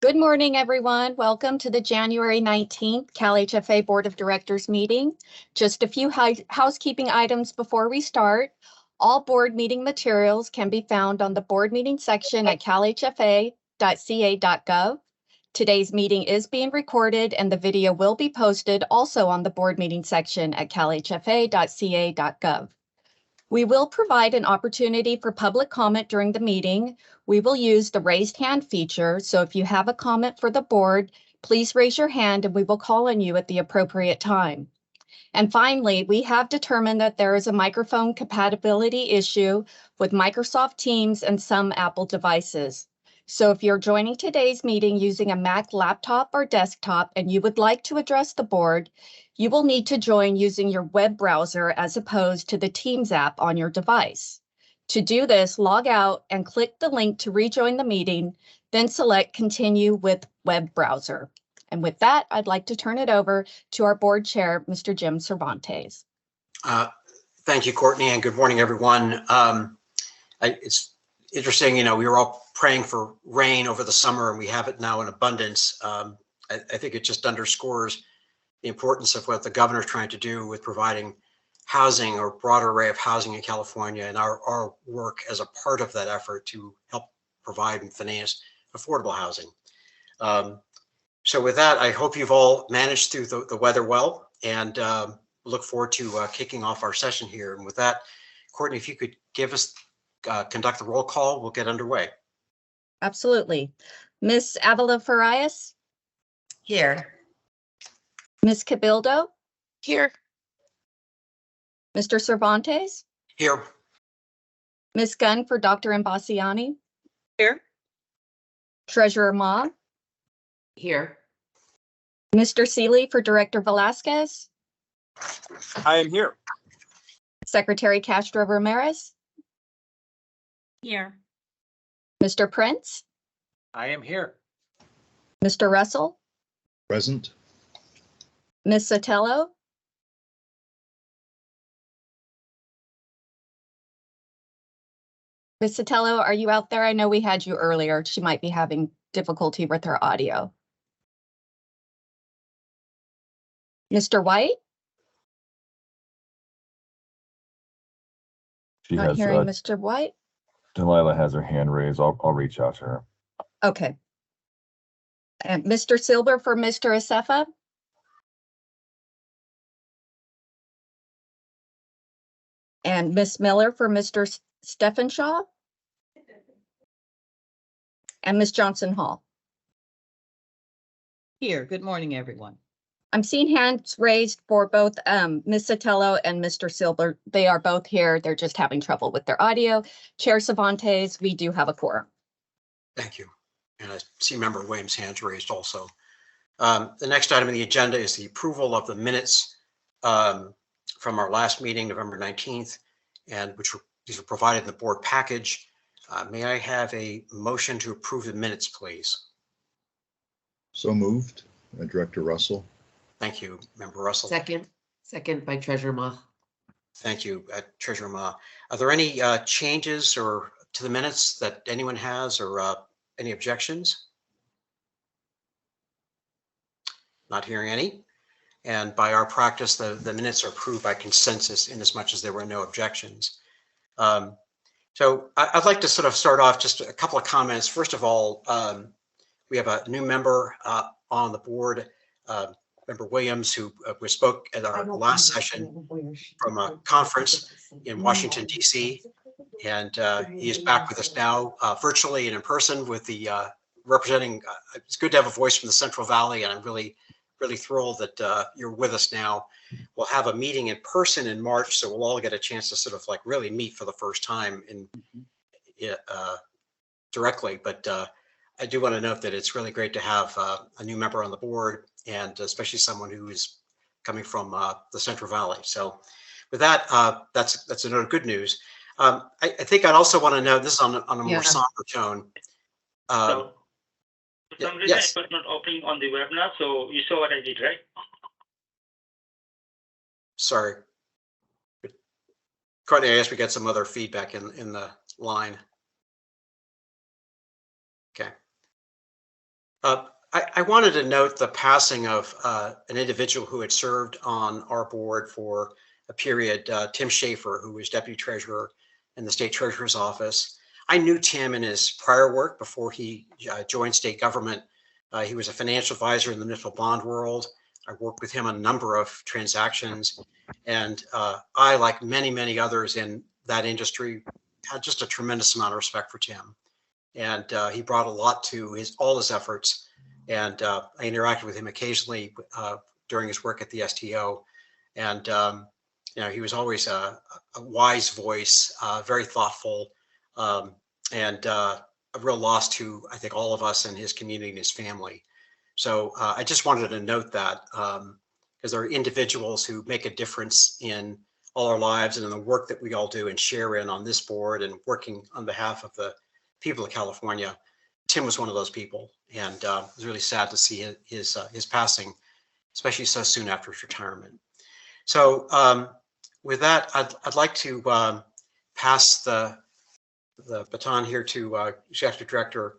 Good morning, everyone. Welcome to the January 19th CalHFA Board of Directors meeting. Just a few housekeeping items before we start. All board meeting materials can be found on the board meeting section at calhfa.ca.gov. Today's meeting is being recorded and the video will be posted also on the board meeting section at calhfa.ca.gov. We will provide an opportunity for public comment during the meeting. We will use the raised hand feature, so if you have a comment for the board, please raise your hand and we will call on you at the appropriate time. And finally, we have determined that there is a microphone compatibility issue with Microsoft Teams and some Apple devices. So if you're joining today's meeting using a Mac laptop or desktop and you would like to address the board, you will need to join using your web browser as opposed to the Teams app on your device. To do this, log out and click the link to rejoin the meeting, then select Continue with Web Browser. And with that, I'd like to turn it over to our board chair, Mr. Jim Cervantes. Thank you, Courtney, and good morning, everyone. It's interesting, we were all praying for rain over the summer and we have it now in abundance. I think it just underscores the importance of what the governor's trying to do with providing housing or broader array of housing in California, and our work as a part of that effort to help provide and finance affordable housing. So with that, I hope you've all managed through the weather well, and look forward to kicking off our session here. And with that, Courtney, if you could conduct the roll call, we'll get underway. Absolutely. Ms. Avila Farias? Here. Ms. Cabildo? Here. Mr. Cervantes? Here. Ms. Gunn for Dr. Imbasiani? Here. Treasurer Ma? Here. Mr. Seeley for Director Velasquez? I am here. Secretary Castro Ramirez? Here. Mr. Prince? I am here. Mr. Russell? Present. Ms. Sotelo? Ms. Sotelo, are you out there? I know we had you earlier. She might be having difficulty with her audio. Mr. White? Not hearing Mr. White. Delilah has her hand raised. I'll reach out to her. Okay. And Mr. Silber for Mr. Acefa? And Ms. Miller for Mr. Steffenshaw? And Ms. Johnson Hall? Here. Good morning, everyone. I'm seeing hands raised for both Ms. Sotelo and Mr. Silber. They are both here. They're just having trouble with their audio. Chair Cervantes, we do have a quorum. Thank you. And I see Member Williams' hands raised also. The next item on the agenda is the approval of the minutes from our last meeting, November 19th, and these were provided in the board package. May I have a motion to approve the minutes, please? So moved. Director Russell. Thank you, Member Russell. Second by Treasurer Ma. Thank you, Treasurer Ma. Are there any changes or to the minutes that anyone has, or any objections? Not hearing any. And by our practice, the minutes are approved by consensus in as much as there were no objections. So I'd like to sort of start off just a couple of comments. First of all, we have a new member on the board, Member Williams, who we spoke at our last session from a conference in Washington, D.C. And he is back with us now virtually and in person with the representing. It's good to have a voice from the Central Valley, and I'm really thrilled that you're with us now. We'll have a meeting in person in March, so we'll all get a chance to sort of like really meet for the first time directly. But I do want to note that it's really great to have a new member on the board, and especially someone who is coming from the Central Valley. So with that, that's another good news. I think I'd also want to note, this is on a more somber tone. So for some reason yes. it was not opening on the webinar, so you saw what I did, right? Sorry. Courtney, I guess we got some other feedback in the line. Okay. I wanted to note the passing of an individual who had served on our board for a period, Tim Schaefer, who was deputy treasurer in the state treasurer's office. I knew Tim in his prior work before he joined state government. He was a financial advisor in the municipal bond world. I worked with him on a number of transactions. And I, like many, many others in that industry, had just a tremendous amount of respect for Tim. And he brought a lot to all his efforts. And I interacted with him occasionally during his work at the STO. And, he was always a wise voice, very thoughtful, and a real loss to, I think, all of us in his community and his family. So I just wanted to note that because there are individuals who make a difference in all our lives and in the work that we all do and share in on this board and working on behalf of the people of California. Tim was one of those people, and it was really sad to see his passing, especially so soon after his retirement. So with that, I'd like to pass the baton here to Executive Director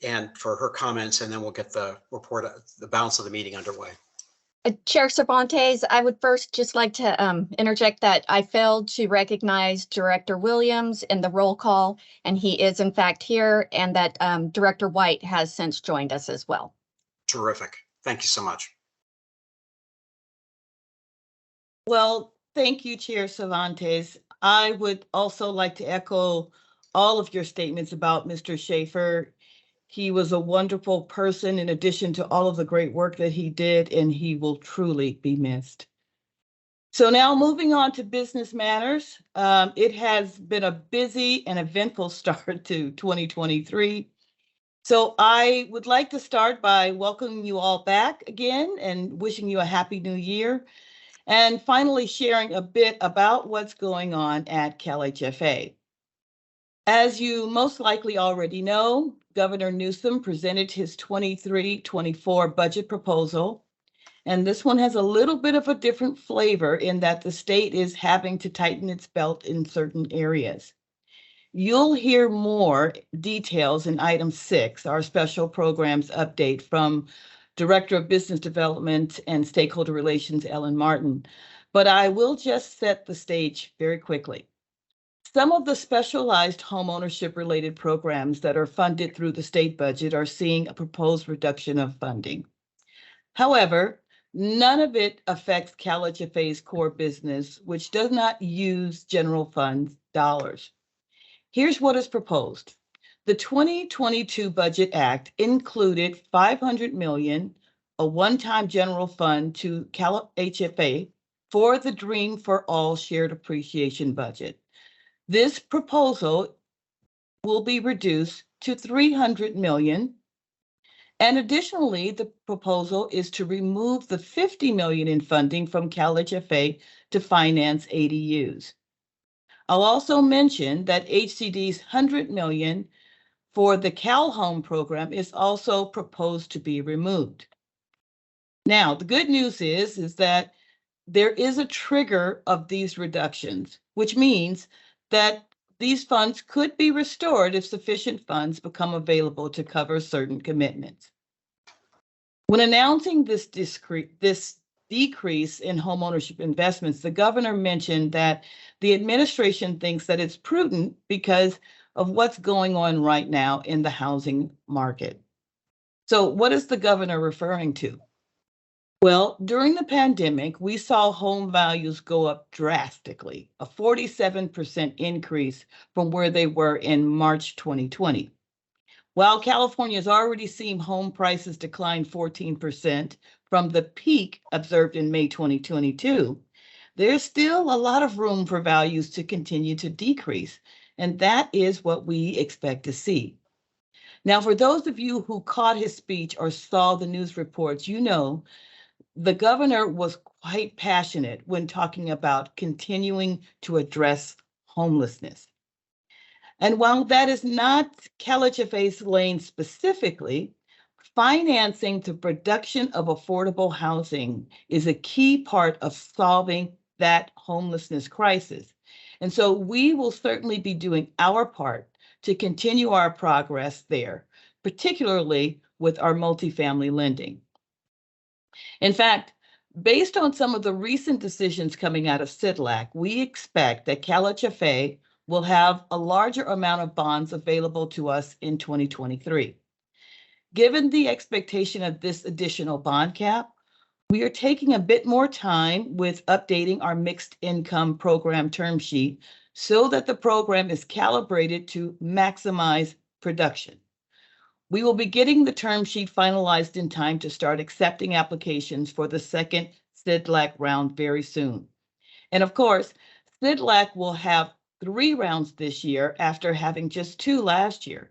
and for her comments, and then we'll get the report, the balance of the meeting underway. Chair Cervantes, I would first just like to interject that I failed to recognize Director Williams in the roll call, and he is in fact here, and that Director White has since joined us as well. Terrific. Thank you so much. Well, thank you, Chair Cervantes. I would also like to echo all of your statements about Mr. Schaefer. He was a wonderful person in addition to all of the great work that he did, and he will truly be missed. So now moving on to business matters. It has been a busy and eventful start to 2023. So I would like to start by welcoming you all back again and wishing you a happy new year. And finally, sharing a bit about what's going on at CalHFA. As you most likely already know, Governor Newsom presented his 23-24 budget proposal. And this one has a little bit of a different flavor in that the state is having to tighten its belt in certain areas. You'll hear more details in item 6, our special programs update, from Director of Business Development and Stakeholder Relations, Ellen Martin. But I will just set the stage very quickly. Some of the specialized homeownership related programs that are funded through the state budget are seeing a proposed reduction of funding. However, none of it affects CalHFA's core business, which does not use general fund dollars. Here's what is proposed. The 2022 Budget Act included $500 million, a one-time general fund to CalHFA for the Dream for All Shared Appreciation Budget. This proposal will be reduced to $300 million. And additionally, the proposal is to remove the $50 million in funding from CalHFA to finance ADUs. I'll also mention that HCD's $100 million for the CalHome program is also proposed to be removed. Now, the good news is that there is a trigger of these reductions, which means that these funds could be restored if sufficient funds become available to cover certain commitments. When announcing this decrease in homeownership investments, the governor mentioned that the administration thinks that it's prudent because of what's going on right now in the housing market. So what is the governor referring to? Well, during the pandemic, we saw home values go up drastically, a 47% increase from where they were in March 2020. While California has already seen home prices decline 14% from the peak observed in May 2022, there's still a lot of room for values to continue to decrease, and that is what we expect to see. Now, for those of you who caught his speech or saw the news reports, you know the governor was quite passionate when talking about continuing to address homelessness. And while that is not CalHFA's lane specifically, financing the production of affordable housing is a key part of solving that homelessness crisis. And so we will certainly be doing our part to continue our progress there, particularly with our multifamily lending. In fact, based on some of the recent decisions coming out of CIDLAC, we expect that CalHFA will have a larger amount of bonds available to us in 2023. Given the expectation of this additional bond cap, we are taking a bit more time with updating our mixed income program term sheet so that the program is calibrated to maximize production. We will be getting the term sheet finalized in time to start accepting applications for the second CIDLAC round very soon. And of course, CIDLAC will have 3 rounds this year after having just 2 last year.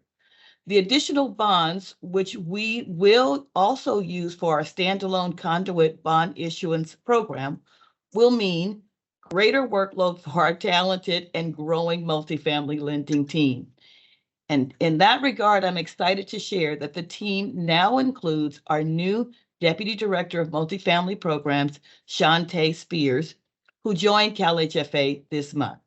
The additional bonds, which we will also use for our standalone conduit bond issuance program, will mean greater workload for our talented and growing multifamily lending team. And in that regard, I'm excited to share that the team now includes our new Deputy Director of Multifamily Programs, Shantae Spears, who joined CalHFA this month.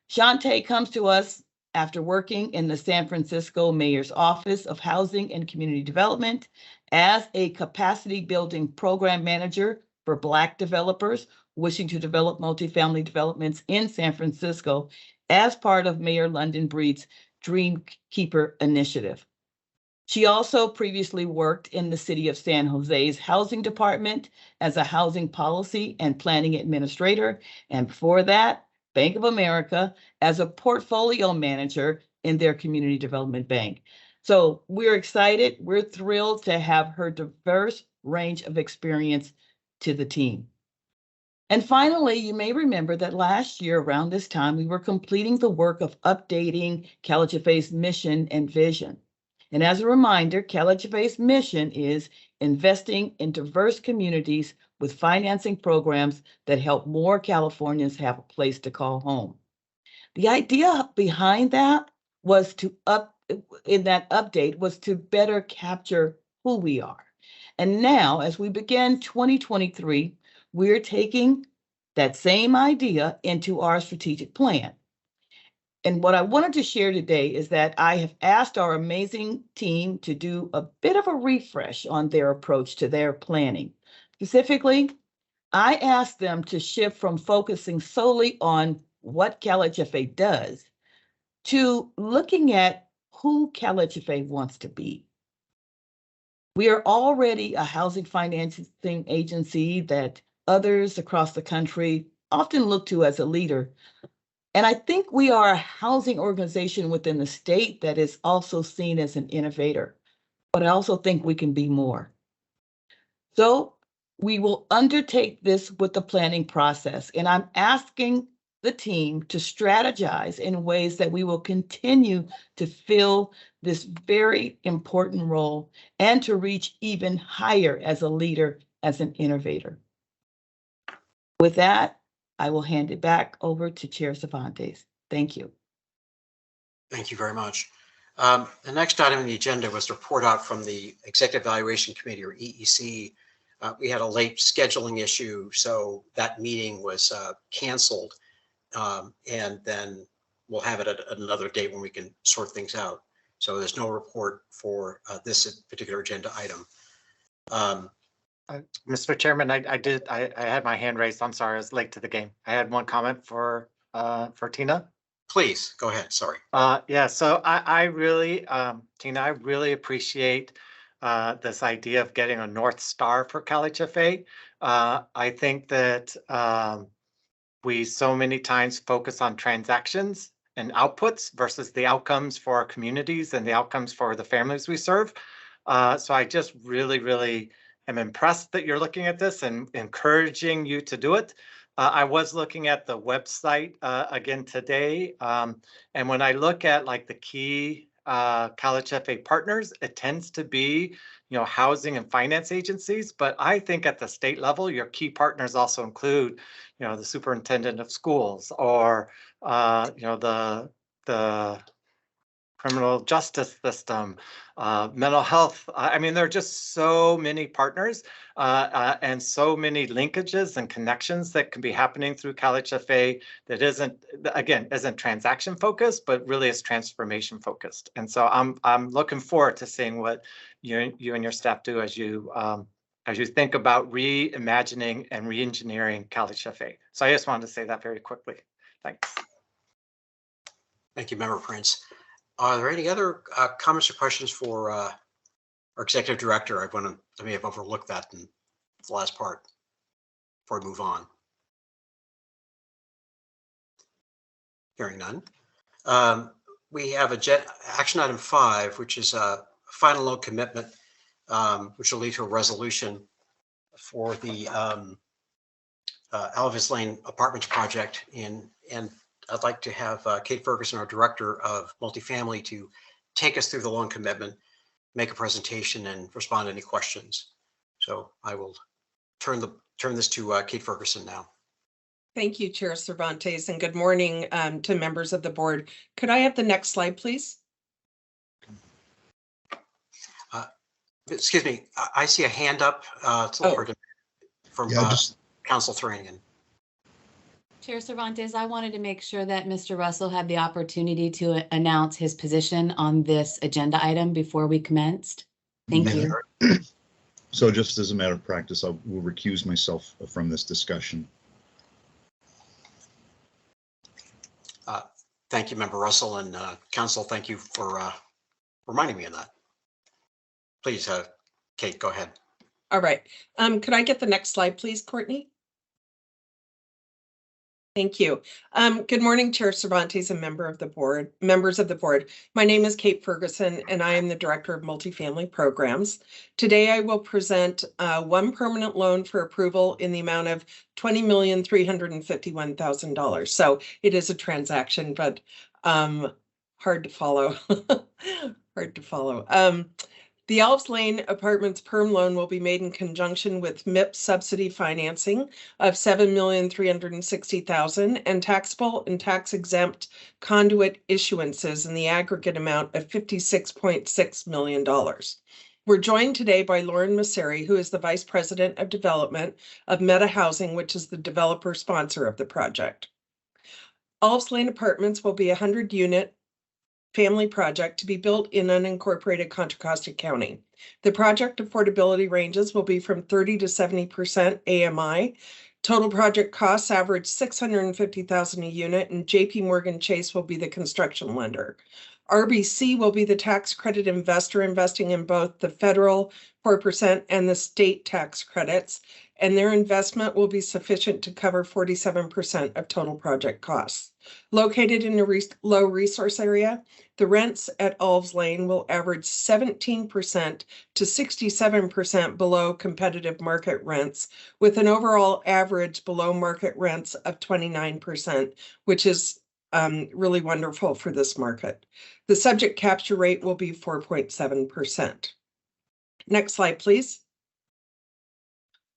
Shantae comes to us after working in the San Francisco Mayor's Office of Housing and Community Development as a capacity building program manager for Black developers wishing to develop multifamily developments in San Francisco as part of Mayor London Breed's Dreamkeeper initiative. She also previously worked in the City of San Jose's Housing Department as a housing policy and planning administrator, and before that, Bank of America as a portfolio manager in their community development bank. So we're excited, we're thrilled to have her diverse range of experience to the team. And finally, you may remember that last year around this time, we were completing the work of updating CalHFA's mission and vision. And as a reminder, CalHFA's mission is investing in diverse communities with financing programs that help more Californians have a place to call home. The idea behind that was to better capture who we are. And now, as we begin 2023, we're taking that same idea into our strategic plan. And what I wanted to share today is that I have asked our amazing team to do a bit of a refresh on their approach to their planning. Specifically, I asked them to shift from focusing solely on what CalHFA does to looking at who CalHFA wants to be. We are already a housing financing agency that others across the country often look to as a leader. And I think we are a housing organization within the state that is also seen as an innovator, but I also think we can be more. So we will undertake this with the planning process, and I'm asking the team to strategize in ways that we will continue to fill this very important role and to reach even higher as a leader, as an innovator. With that, I will hand it back over to Chair Cervantes. Thank you. Thank you very much. The next item on the agenda was to report out from the Executive Evaluation Committee, or EEC. We had a late scheduling issue, so that meeting was canceled. And then we'll have it at another date when we can sort things out. So there's no report for this particular agenda item. Mr. Chairman, I had my hand raised. I'm sorry, I was late to the game. I had one comment for Tina. Please go ahead. Sorry. Yeah, so I really, Tina, I really appreciate this idea of getting a North Star for CalHFA. I think that we so many times focus on transactions and outputs versus the outcomes for our communities and the outcomes for the families we serve. So I just really am impressed that you're looking at this and encouraging you to do it. I was looking at the website again today, and when I look at like the key CalHFA partners, it tends to be, housing and finance agencies. But I think at the state level, your key partners also include, the superintendent of schools, or the criminal justice system, mental health. I mean, there are just so many partners and so many linkages and connections that can be happening through CalHFA that isn't transaction focused, but really is transformation focused. And so I'm looking forward to seeing what you and your staff do as you think about reimagining and reengineering CalHFA. So I just wanted to say that very quickly. Thanks. Thank you, Member Prince. Are there any other comments or questions for our Executive Director? I may have overlooked that in the last part before we move on. Hearing none. We have action item 5, which is a final loan commitment, which will lead to a resolution for the Alvis Lane Apartments project. And I'd like to have Kate Ferguson, our Director of Multifamily, to take us through the loan commitment, make a presentation, and respond to any questions. So I will turn this to Kate Ferguson now. Thank you, Chair Cervantes, and good morning to members of the board. Could I have the next slide, please? Excuse me, I see a hand up. It's a little hard to, from Council Thuranian. Chair Cervantes, I wanted to make sure that Mr. Russell had the opportunity to announce his position on this agenda item before we commenced. Thank you. So just as a matter of practice, I will recuse myself from this discussion. Thank you, Member Russell, and Council, thank you for reminding me of that. Please, Kate, go ahead. All right. Could I get the next slide, please, Courtney? Thank you. Good morning, Chair Cervantes and members of the board. My name is Kate Ferguson, and I am the Director of Multifamily Programs. Today, I will present one permanent loan for approval in the amount of $20,351,000. So it is a transaction, but hard to follow. Hard to follow. The Alvis Lane Apartments perm loan will be made in conjunction with MIP subsidy financing of $7,360,000 and taxable and tax exempt conduit issuances in the aggregate amount of $56.6 million. We're joined today by Lauren Masseri, who is the Vice President of Development of Meta Housing, which is the developer sponsor of the project. Alvis Lane Apartments will be a 100-unit family project to be built in unincorporated Contra Costa County. The project affordability ranges will be from 30 to 70% AMI. Total project costs average $650,000 a unit, and JP Morgan Chase will be the construction lender. RBC will be the tax credit investor, investing in both the federal 4% and the state tax credits, and their investment will be sufficient to cover 47% of total project costs. Located in a low resource area, the rents at Alvis Lane will average 17% to 67% below competitive market rents, with an overall average below market rents of 29%, which is really wonderful for this market. The subject capture rate will be 4.7%. Next slide, please.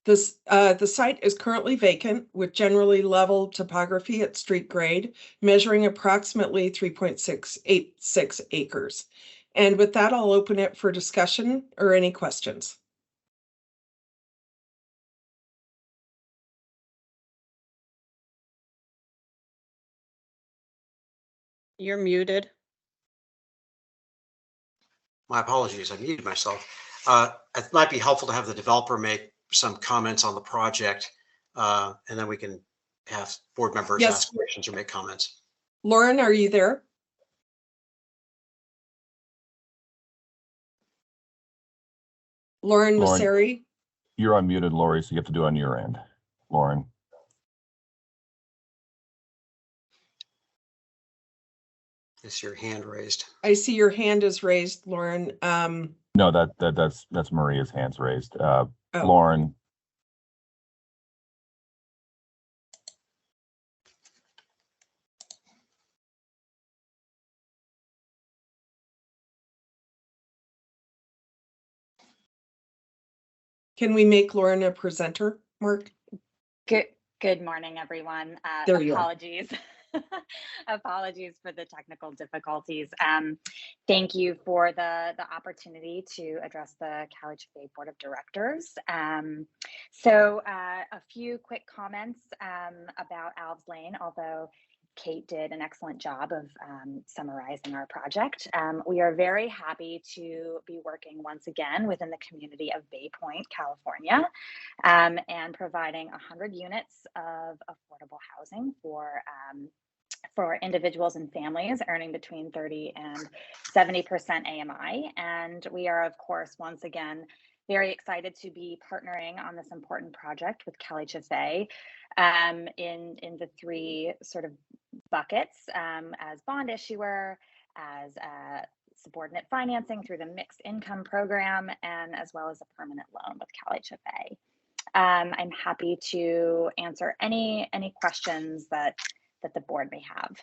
The site is currently vacant with generally level topography at street grade, measuring approximately 3.686 acres. And with that, I'll open it for discussion or any questions. You're muted. My apologies, I muted myself. It might be helpful to have the developer make some comments on the project, and then we can have board members ask questions or make comments. Lauren, are you there? Lauren Masseri? You're unmuted, Lori, so you have to do it on your end. Lauren. Is your hand raised? I see your hand is raised, Lauren. No, that's Maria's hands raised. Lauren. Can we make Lauren a presenter, Mark? Good morning, everyone. There you are. Apologies. Apologies for the technical difficulties. Thank you for the opportunity to address the CalHFA Board of Directors. So a few quick comments about Alves Lane, although Kate did an excellent job of summarizing our project. We are very happy to be working once again within the community of Bay Point, California, and providing 100 units of affordable housing for individuals and families earning between 30 and 70% AMI. And we are, of course, once again, very excited to be partnering on this important project with CalHFA in the three sort of buckets as bond issuer, as subordinate financing through the mixed income program, and as well as a permanent loan with CalHFA. I'm happy to answer any questions that the board may have.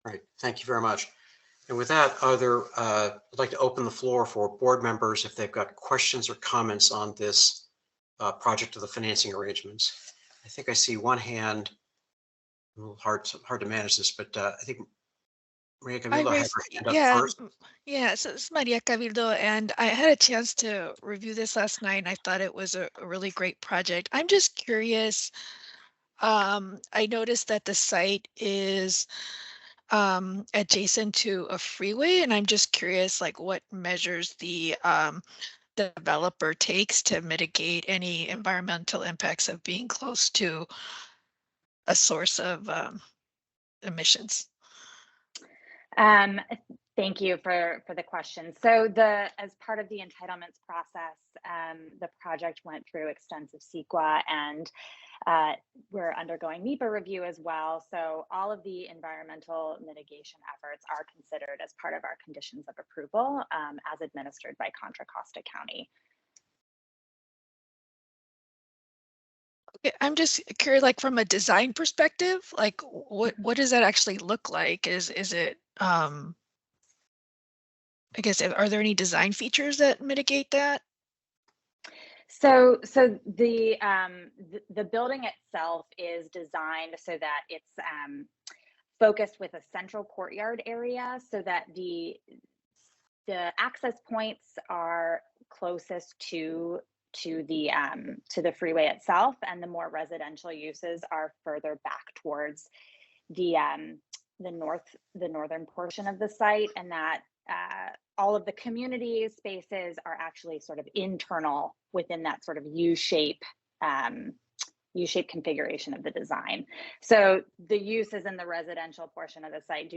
All right, thank you very much. And with that, I'd like to open the floor for board members if they've got questions or comments on this project of the financing arrangements. I think I see one hand. A little hard to manage this, but I think Maria Camilo had her hand up first. Yeah, so this is Maria Cabildo, and I had a chance to review this last night, and I thought it was a really great project. I'm just curious. I noticed that the site is adjacent to a freeway, and I'm just curious, like, what measures the developer takes to mitigate any environmental impacts of being close to a source of emissions. Thank you for the question. So as part of the entitlements process, the project went through extensive CEQA, and we're undergoing NEPA review as well. So all of the environmental mitigation efforts are considered as part of our conditions of approval as administered by Contra Costa County. Okay, I'm just curious, like from a design perspective, like what does that actually look like? Is it I guess, are there any design features that mitigate that? So the building itself is designed so that it's focused with a central courtyard area, so that the access points are closest to the freeway itself, and the more residential uses are further back towards the northern portion of the site, and that all of the community spaces are actually sort of internal within that sort of U-shape configuration of the design. So the uses in the residential portion of the site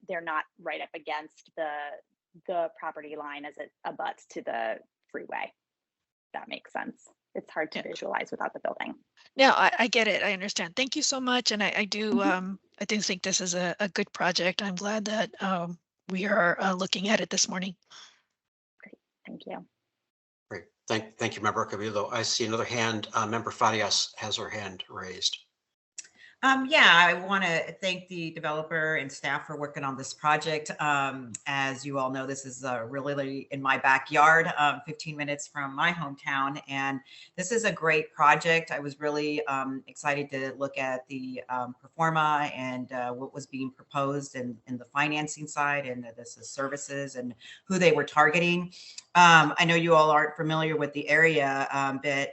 they're not right up against the property line as it abuts to the freeway. That makes sense. It's hard to visualize without the building. No, I get it. I understand. Thank you so much. And I do I do think this is a good project. I'm glad that we are looking at it this morning. Great. Thank you. Great. Thank you, Member Cabildo. I see another hand. Member Farias has her hand raised. Yeah, I want to thank the developer and staff for working on this project. As you all know, this is really in my backyard, 15 minutes from my hometown, and this is a great project. I was really excited to look at the performa and what was being proposed in the financing side, and this is services and who they were targeting. I know you all aren't familiar with the area, but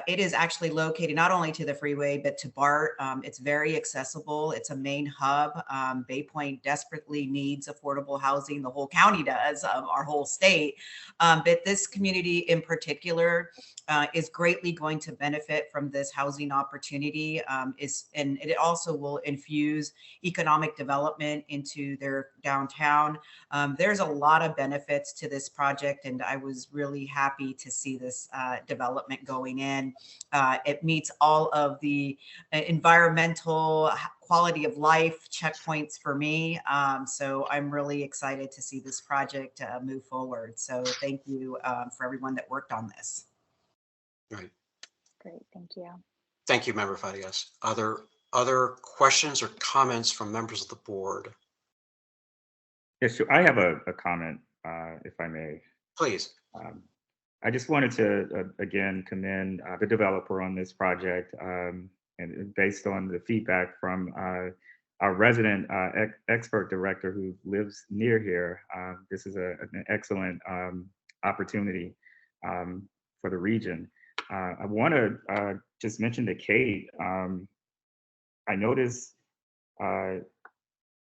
it is actually located not only to the freeway, but to BART. It's very accessible. It's a main hub. Bay Point desperately needs affordable housing. The whole county does, our whole state. But this community in particular is greatly going to benefit from this housing opportunity. And it also will infuse economic development into their downtown. There's a lot of benefits to this project, and I was really happy to see this development going in. It meets all of the environmental quality of life checkpoints for me. So I'm really excited to see this project move forward. So thank you for everyone that worked on this. Right. Great, thank you. Thank you, Member Farias. Other questions or comments from members of the board? Yes, so I have a comment, if I may. Please. I just wanted to, again, commend the developer on this project. and based on the feedback from our resident expert director who lives near here, this is an excellent opportunity for the region. I want to just mention to Kate, I noticed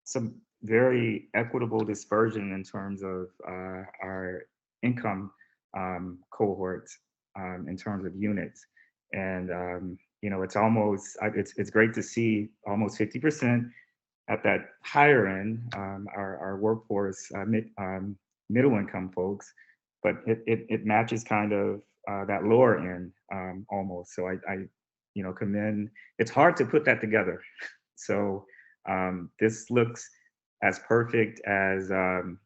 some very equitable dispersion in terms of our income cohorts in terms of units. And you know, it's almost it's great to see almost 50% at that higher end, our workforce, middle income folks, but it matches kind of that lower end almost. So I you know, commend. It's hard to put that together. So this looks as perfect as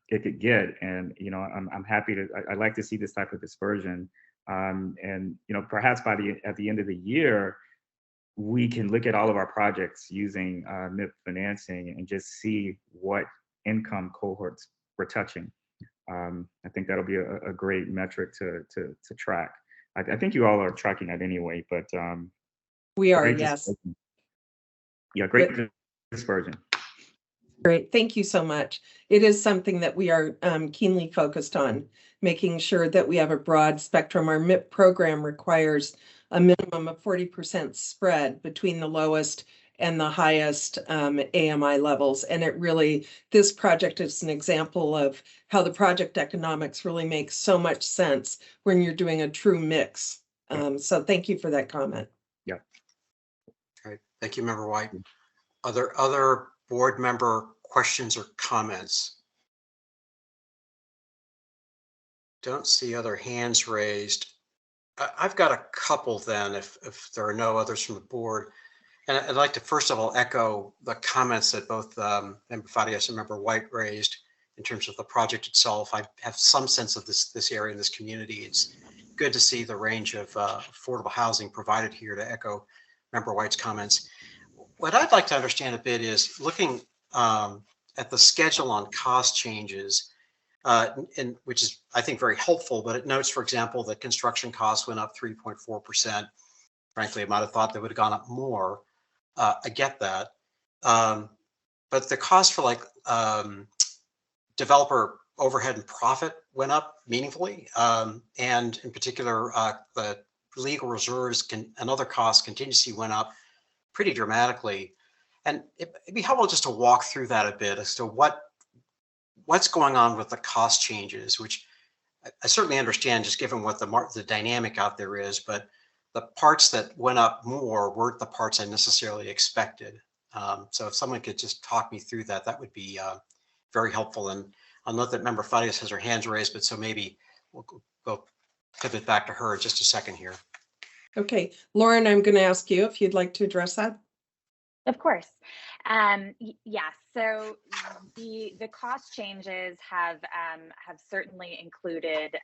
it could get, and you know, I'm happy to. I like to see this type of dispersion, and you know, perhaps at the end of the year, we can look at all of our projects using MIP financing and just see what income cohorts we're touching. I think that'll be a great metric to track. I think you all are tracking that anyway, but we are, great yes. dispersion. Yeah, great dispersion. Great, thank you so much. It is something that we are keenly focused on, making sure that we have a broad spectrum. Our MIP program requires a minimum of 40% spread between the lowest and the highest AMI levels. And it really, this project is an example of how the project economics really makes so much sense when you're doing a true mix. So thank you for that comment. Yeah. All right, thank you, Member White. Are there other board member questions or comments? Don't see other hands raised. I've got a couple then, if there are no others from the board. And I'd like to first of all echo the comments that both Member Farias and Member White raised in terms of the project itself. I have some sense of this area and this community. It's good to see the range of affordable housing provided here, to echo Member White's comments. What I'd like to understand a bit is looking at the schedule on cost changes, and which is, I think, very helpful, but it notes, for example, that construction costs went up 3.4%. Frankly, I might have thought they would have gone up more. I get that. But the cost for like developer overhead and profit went up meaningfully. And in particular, the legal reserves and other costs, contingency went up pretty dramatically. And it'd be helpful just to walk through that a bit as to what's going on with the cost changes, which I certainly understand just given what the dynamic out there is, but the parts that went up more weren't the parts I necessarily expected. So if someone could just talk me through that, that would be very helpful. And I'll note that Member Farias has her hands raised, but so maybe we'll go pivot back to her in just a second here. Okay, Lauren, I'm going to ask you if you'd like to address that. Of course. Yes. So the cost changes have certainly included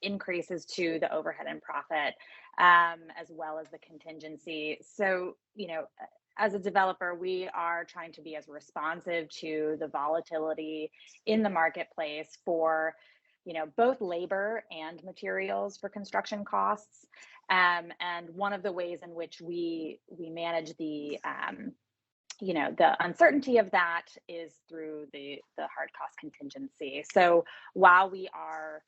increases to the overhead and profit, as well as the contingency. So, you know, as a developer, we are trying to be as responsive to the volatility in the marketplace for, you know, both labor and materials for construction costs. And one of the ways in which we manage the you know, the uncertainty of that is through the hard cost contingency. So while we are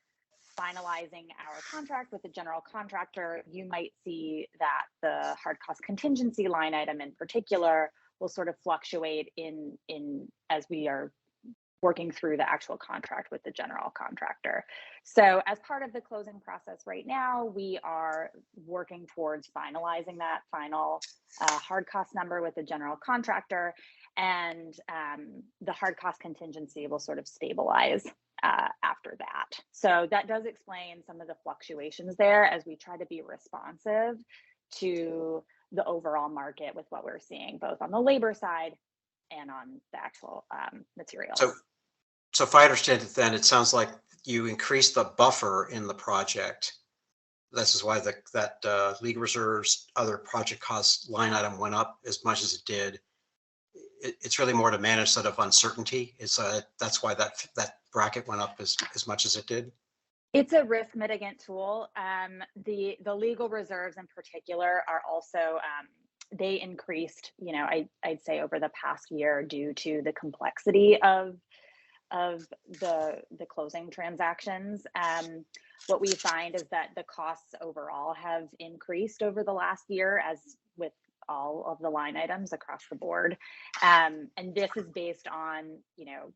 finalizing our contract with the general contractor, you might see that the hard cost contingency line item in particular will sort of fluctuate in as we are working through the actual contract with the general contractor. So as part of the closing process right now, we are working towards finalizing that final hard cost number with the general contractor, and the hard cost contingency will sort of stabilize after that. So that does explain some of the fluctuations there as we try to be responsive to the overall market with what we're seeing, both on the labor side and on the actual materials. So if I understand it, then it sounds like you increased the buffer in the project. This is why that legal reserves, other project costs line item went up as much as it did. It's really more to manage sort of uncertainty. That's why that bracket went up as much as it did. It's a risk mitigant tool. The legal reserves in particular are also they increased, you know, I'd say over the past year due to the complexity of the closing transactions. What we find is that the costs overall have increased over the last year, as with all of the line items across the board. And this is based on, you know,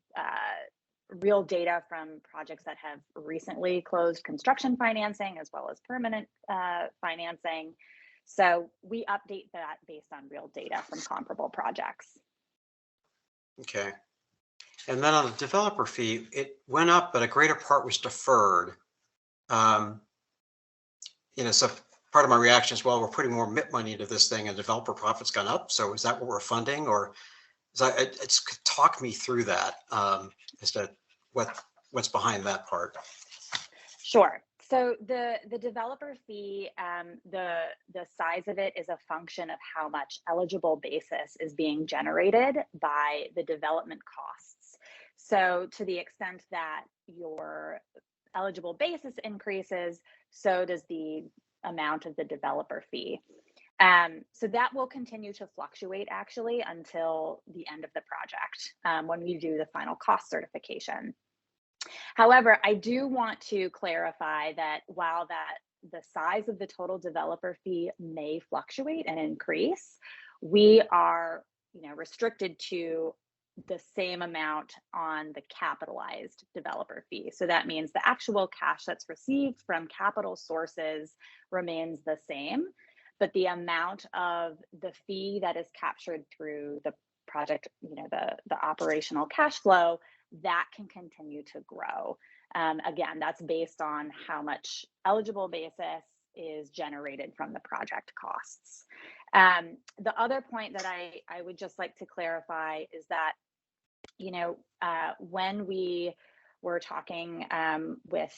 real data from projects that have recently closed construction financing as well as permanent financing. So we update that based on real data from comparable projects. Okay. And then on the developer fee, it went up, but a greater part was deferred. You know, so part of my reaction is, well, we're putting more MIP money into this thing and developer profits gone up. So is that what we're funding, or is that, it's talk me through that as to what's behind that part? Sure. So the developer fee, the size of it is a function of how much eligible basis is being generated by the development costs. So to the extent that your eligible basis increases, so does the amount of the developer fee. So that will continue to fluctuate actually until the end of the project when we do the final cost certification. However, I do want to clarify that while the size of the total developer fee may fluctuate and increase, we are, you know, restricted to the same amount on the capitalized developer fee. So that means the actual cash that's received from capital sources remains the same, but the amount of the fee that is captured through the project, you know, the operational cash flow, that can continue to grow. Again, that's based on how much eligible basis is generated from the project costs. The other point that I would just like to clarify is that, you know, when we were talking with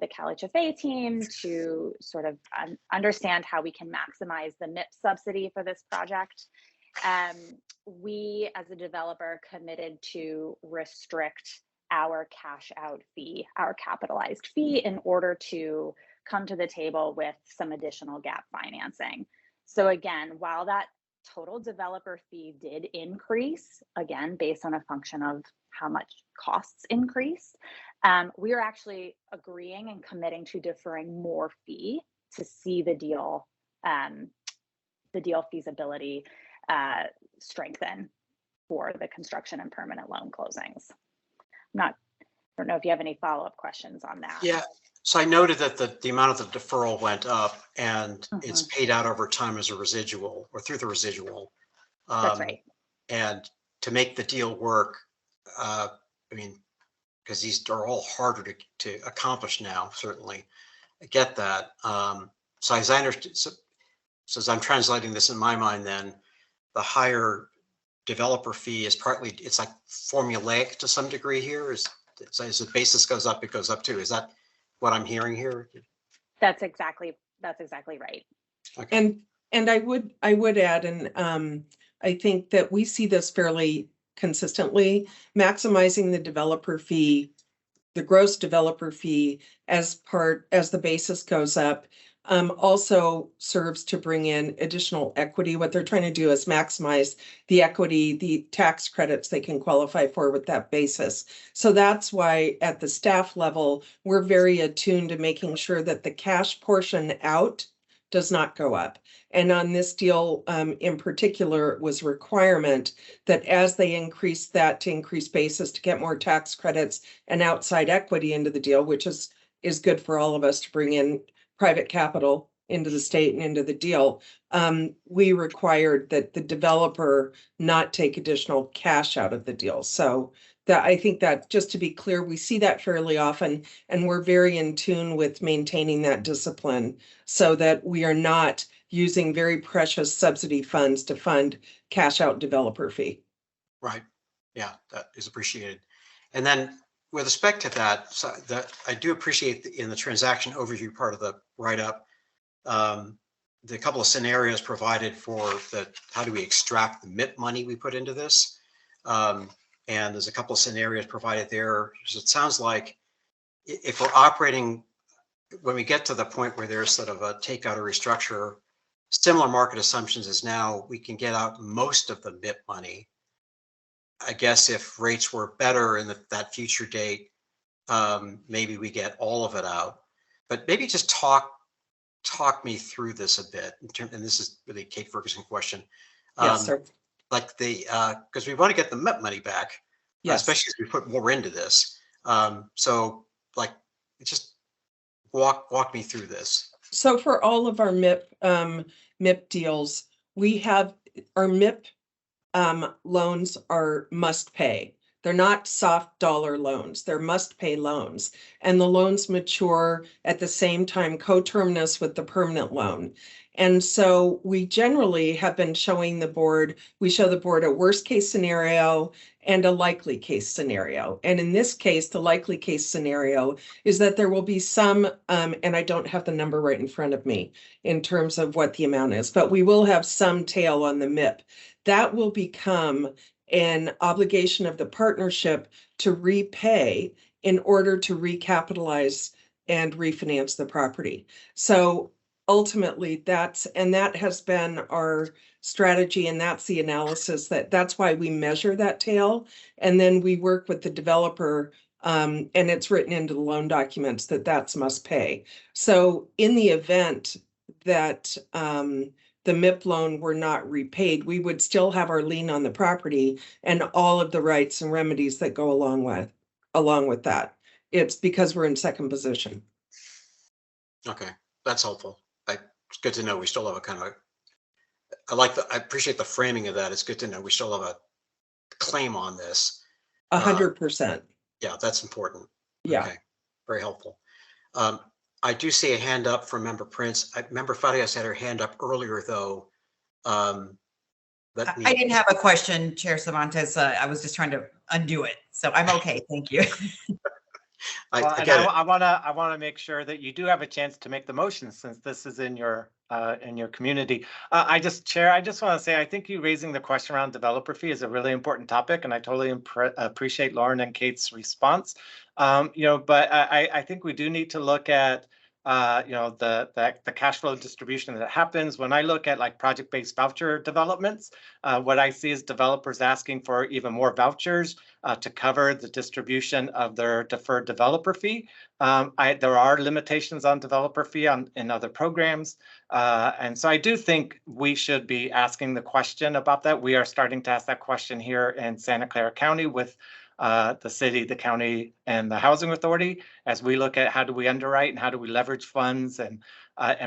the CalHFA team to sort of understand how we can maximize the MIP subsidy for this project, we as a developer committed to restrict our cash out fee, our capitalized fee, in order to come to the table with some additional gap financing. So again, while that total developer fee did increase, again, based on a function of how much costs increase, we are actually agreeing and committing to deferring more fee to see the deal feasibility strengthen for the construction and permanent loan closings. I don't know if you have any follow-up questions on that. Yeah, so I noted that the amount of the deferral went up and it's paid out over time as a residual or through the residual. That's right. And to make the deal work, I mean, because these are all harder to accomplish now, certainly. I get that. So as I understand, so as I'm translating this in my mind, then the higher developer fee is partly, it's like formulaic to some degree here. As the basis goes up, it goes up too. Is that what I'm hearing here? That's exactly right. Okay. And I would add, and I think that we see this fairly consistently, maximizing the developer fee, the gross developer fee as the basis goes up, also serves to bring in additional equity. What they're trying to do is maximize the equity, the tax credits they can qualify for with that basis. So that's why at the staff level, we're very attuned to making sure that the cash portion out does not go up. And on this deal in particular, it was a requirement that as they increase that to increase basis to get more tax credits and outside equity into the deal, which is good for all of us to bring in private capital into the state and into the deal, we required that the developer not take additional cash out of the deal. So that, I think that, just to be clear, we see that fairly often, and we're very in tune with maintaining that discipline so that we are not using very precious subsidy funds to fund cash out developer fee. Right. Yeah, that is appreciated. And then with respect to that, so that I do appreciate in the transaction overview part of the write-up, the couple of scenarios provided for how do we extract the MIP money we put into this. And there's a couple of scenarios provided there. So it sounds like if we're operating when we get to the point where there's sort of a takeout or restructure, similar market assumptions as now, we can get out most of the MIP money. I guess if rates were better in that future date, maybe we get all of it out. But maybe just talk me through this a bit. And this is really a Kate Ferguson question. Yes, sir. Like because we want to get the MIP money back, Yes. especially as we put more into this. So like, just walk me through this. So for all of our MIP deals, we have our MIP loans are must pay. They're not soft dollar loans. They're must pay loans. And the loans mature at the same time coterminous with the permanent loan. And so we generally have been showing the board, we show the board a worst case scenario and a likely case scenario. And in this case, the likely case scenario is that there will be some, and I don't have the number right in front of me in terms of what the amount is, but we will have some tail on the MIP. That will become an obligation of the partnership to repay in order to recapitalize and refinance the property. So ultimately that has been our strategy, and that's the analysis that's why we measure that tail. And then we work with the developer, and it's written into the loan documents that that's must pay. So in the event that the MIP loan were not repaid, we would still have our lien on the property and all of the rights and remedies that go along with that. It's because we're in second position. Okay, that's helpful. It's good to know we still have a kind of I appreciate the framing of that. It's good to know we still have a claim on this. 100%. Yeah, that's important. Yeah. Okay, very helpful. I do see a hand up from Member Prince. Member Farias had her hand up earlier, though. I didn't have a question, Chair Cervantes. I was just trying to undo it. So I'm okay. Thank you. I want to make sure that you do have a chance to make the motion, since this is in your community. Chair, I just want to say, I think you raising the question around developer fee is a really important topic, and I totally appreciate Lauren and Kate's response. But I think we do need to look at the cash flow distribution that happens. When I look at like project-based voucher developments, what I see is developers asking for even more vouchers to cover the distribution of their deferred developer fee. There are limitations on developer fee in other programs. And so I do think we should be asking the question about that. We are starting to ask that question here in Santa Clara County with the city, the county, and the housing authority, as we look at how do we underwrite and how do we leverage funds and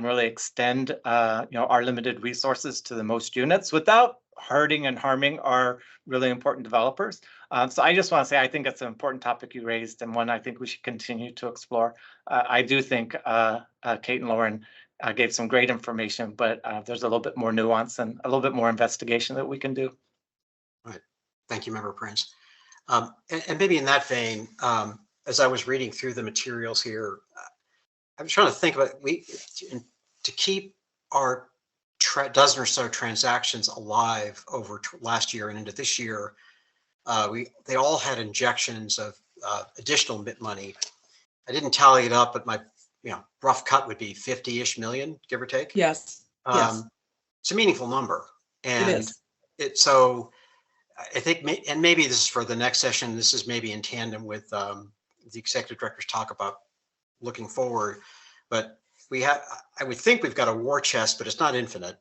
really extend our limited resources to the most units without hurting and harming our really important developers. So I just want to say, I think it's an important topic you raised, and one I think we should continue to explore. I do think Kate and Lauren gave some great information, but there's a little bit more nuance and a little bit more investigation that we can do. All right. Thank you, Member Prince. And maybe in that vein, as I was reading through the materials here, I was trying to think about to keep our dozen or so transactions alive over last year and into this year. They all had injections of additional MIP money. I didn't tally it up, but my rough cut would be 50-ish million, give or take. Yes. Yes. It's a meaningful number, and it is. So I think, and maybe this is for the next session, this is maybe in tandem with the executive director's talk about looking forward, but I would think we've got a war chest, but it's not infinite.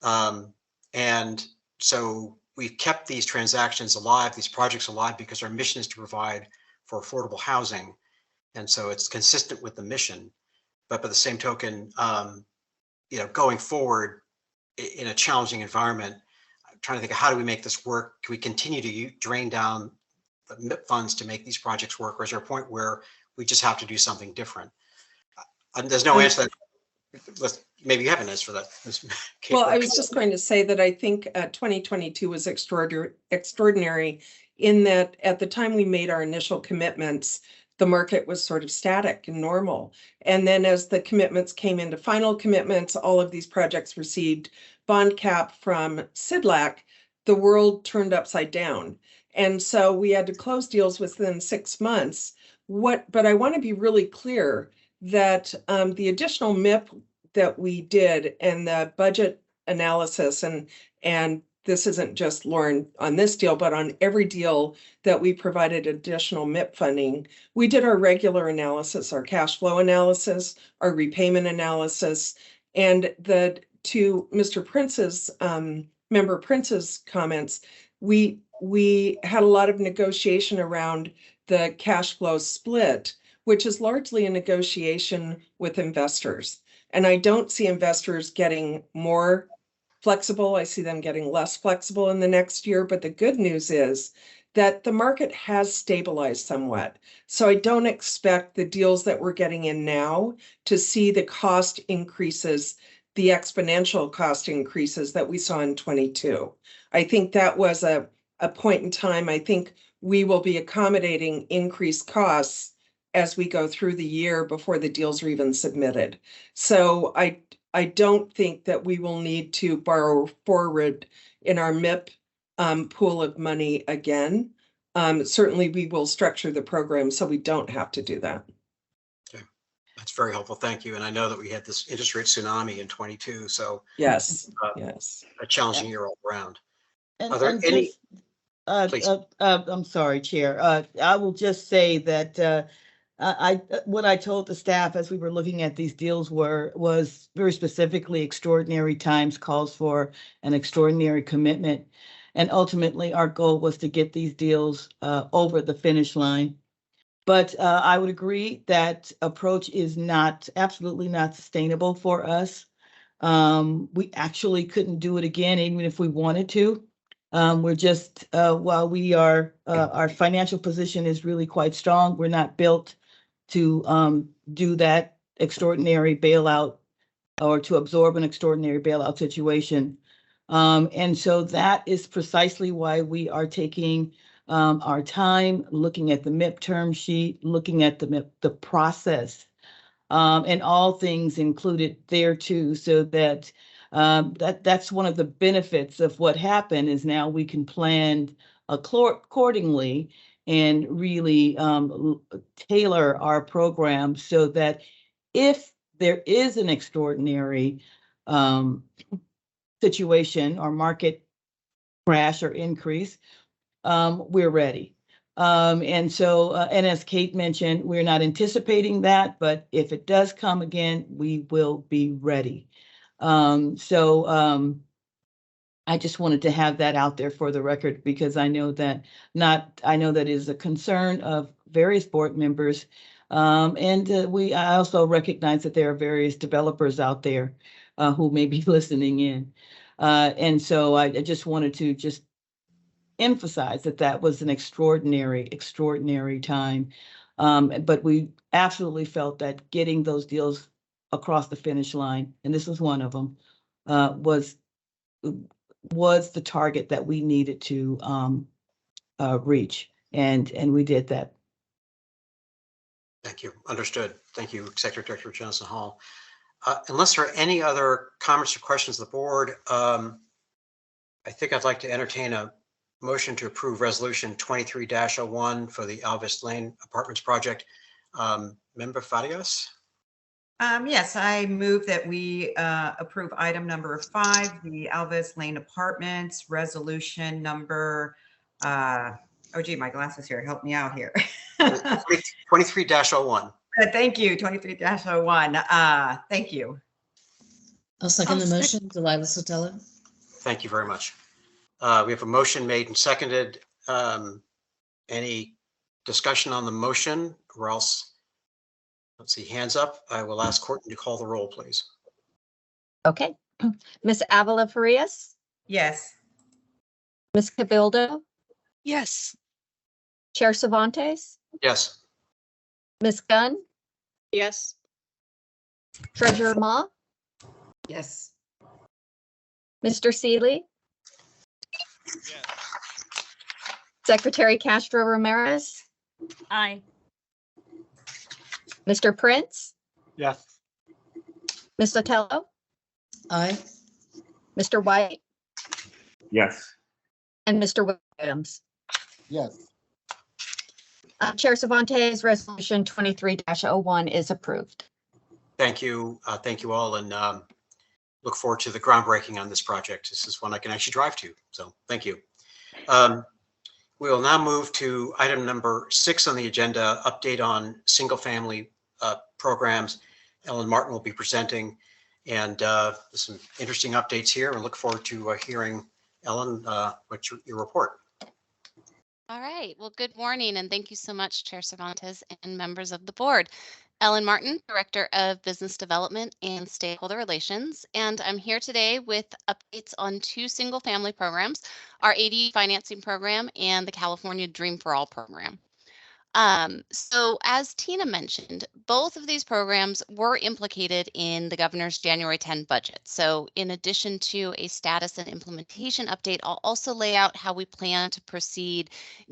And so we've kept these transactions alive, these projects alive, because our mission is to provide for affordable housing. And so it's consistent with the mission. But by the same token, going forward in a challenging environment, trying to think of how do we make this work? Can we continue to drain down the MIP funds to make these projects work? Or is there a point where we just have to do something different? There's no answer to that. Maybe you have an answer for that. Well, I was just going to say that I think 2022 was extraordinary in that at the time we made our initial commitments, the market was sort of static and normal. And then as the commitments came into final commitments, all of these projects received bond cap from CIDLAC, the world turned upside down. And so we had to close deals within 6 months. But I want to be really clear that the additional MIP that we did and the budget analysis, and this isn't just Lauren on this deal, but on every deal that we provided additional MIP funding, we did our regular analysis, our cash flow analysis, our repayment analysis, and to Mr. Prince's, Member Prince's comments, we had a lot of negotiation around the cash flow split, which is largely a negotiation with investors. And I don't see investors getting more flexible. I see them getting less flexible in the next year. But the good news is that the market has stabilized somewhat. So I don't expect the deals that we're getting in now to see the cost increases, the exponential cost increases that we saw in 22. I think that was a point in time. I think we will be accommodating increased costs as we go through the year before the deals are even submitted. So I don't think that we will need to borrow forward in our MIP pool of money again. Certainly we will structure the program so we don't have to do that. Okay, that's very helpful. Thank you. And I know that we had this interest rate tsunami in 22. So yes, yes, a challenging year all around. And, Are there any? I'm sorry, Chair. I will just say that what I told the staff as we were looking at these deals was very specifically extraordinary times calls for an extraordinary commitment. And ultimately, our goal was to get these deals over the finish line. But I would agree that approach is absolutely not sustainable for us. We actually couldn't do it again, even if we wanted to. We're just, while we are, our financial position is really quite strong, we're not built to do that extraordinary bailout or to absorb an extraordinary bailout situation. And so that is precisely why we are taking our time, looking at the MIP term sheet, looking at the process, and all things included there too, so that that's one of the benefits of what happened is now we can plan accordingly and really tailor our program so that if there is an extraordinary situation or market crash or increase, we're ready. And so, and as Kate mentioned, we're not anticipating that, but if it does come again, we will be ready. I just wanted to have that out there for the record because I know that is a concern of various board members. I also recognize that there are various developers out there who may be listening in. And so I just wanted to just emphasize that was an extraordinary time. But we absolutely felt that getting those deals across the finish line, and this was one of them, was the target that we needed to reach, and we did that. Thank you. Understood. Thank you, Executive Director Johnson Hall. Unless there are any other comments or questions of the board, I think I'd like to entertain a motion to approve Resolution 23-01 for the Alvis Lane Apartments project. Member Farias? Yes, I move that we approve item number 5, the Alvis Lane Apartments resolution number, oh gee, my glasses here, help me out here. 23-01. Thank you, 23-01. Thank you. I'll second the motion, Delilah Sotelo. Thank you very much. We have a motion made and seconded. Any discussion on the motion, or else? Let's see, hands up. I will ask Courtney to call the roll, please. Okay. Ms. Avila Farias? Yes. Ms. Cabildo? Yes. Chair Cervantes? Yes. Ms. Gunn? Yes. Treasurer Ma? Yes. Mr. Seeley? Yes. Secretary Castro Ramirez? Aye. Mr. Prince? Yes. Ms. Sotelo? Aye. Mr. White? Yes. And Mr. Williams? Yes. Chair Cervantes, resolution 23-01 is approved. thank you all, and look forward to the groundbreaking on this project. This is one I can actually drive to, so thank you. We will now move to item number 6 on the agenda, update on single-family programs. Ellen Martin will be presenting, and some interesting updates here. We look forward to hearing, Ellen, what's your report? All right. Well, good morning, and thank you so much, Chair Cervantes and members of the board. Ellen Martin, Director of Business Development and Stakeholder Relations, and I'm here today with updates on 2 single-family programs, our ADU financing program and the California Dream for All program. So as Tina mentioned, both of these programs were implicated in the governor's January 10 budget. So in addition to a status and implementation update, I'll also lay out how we plan to proceed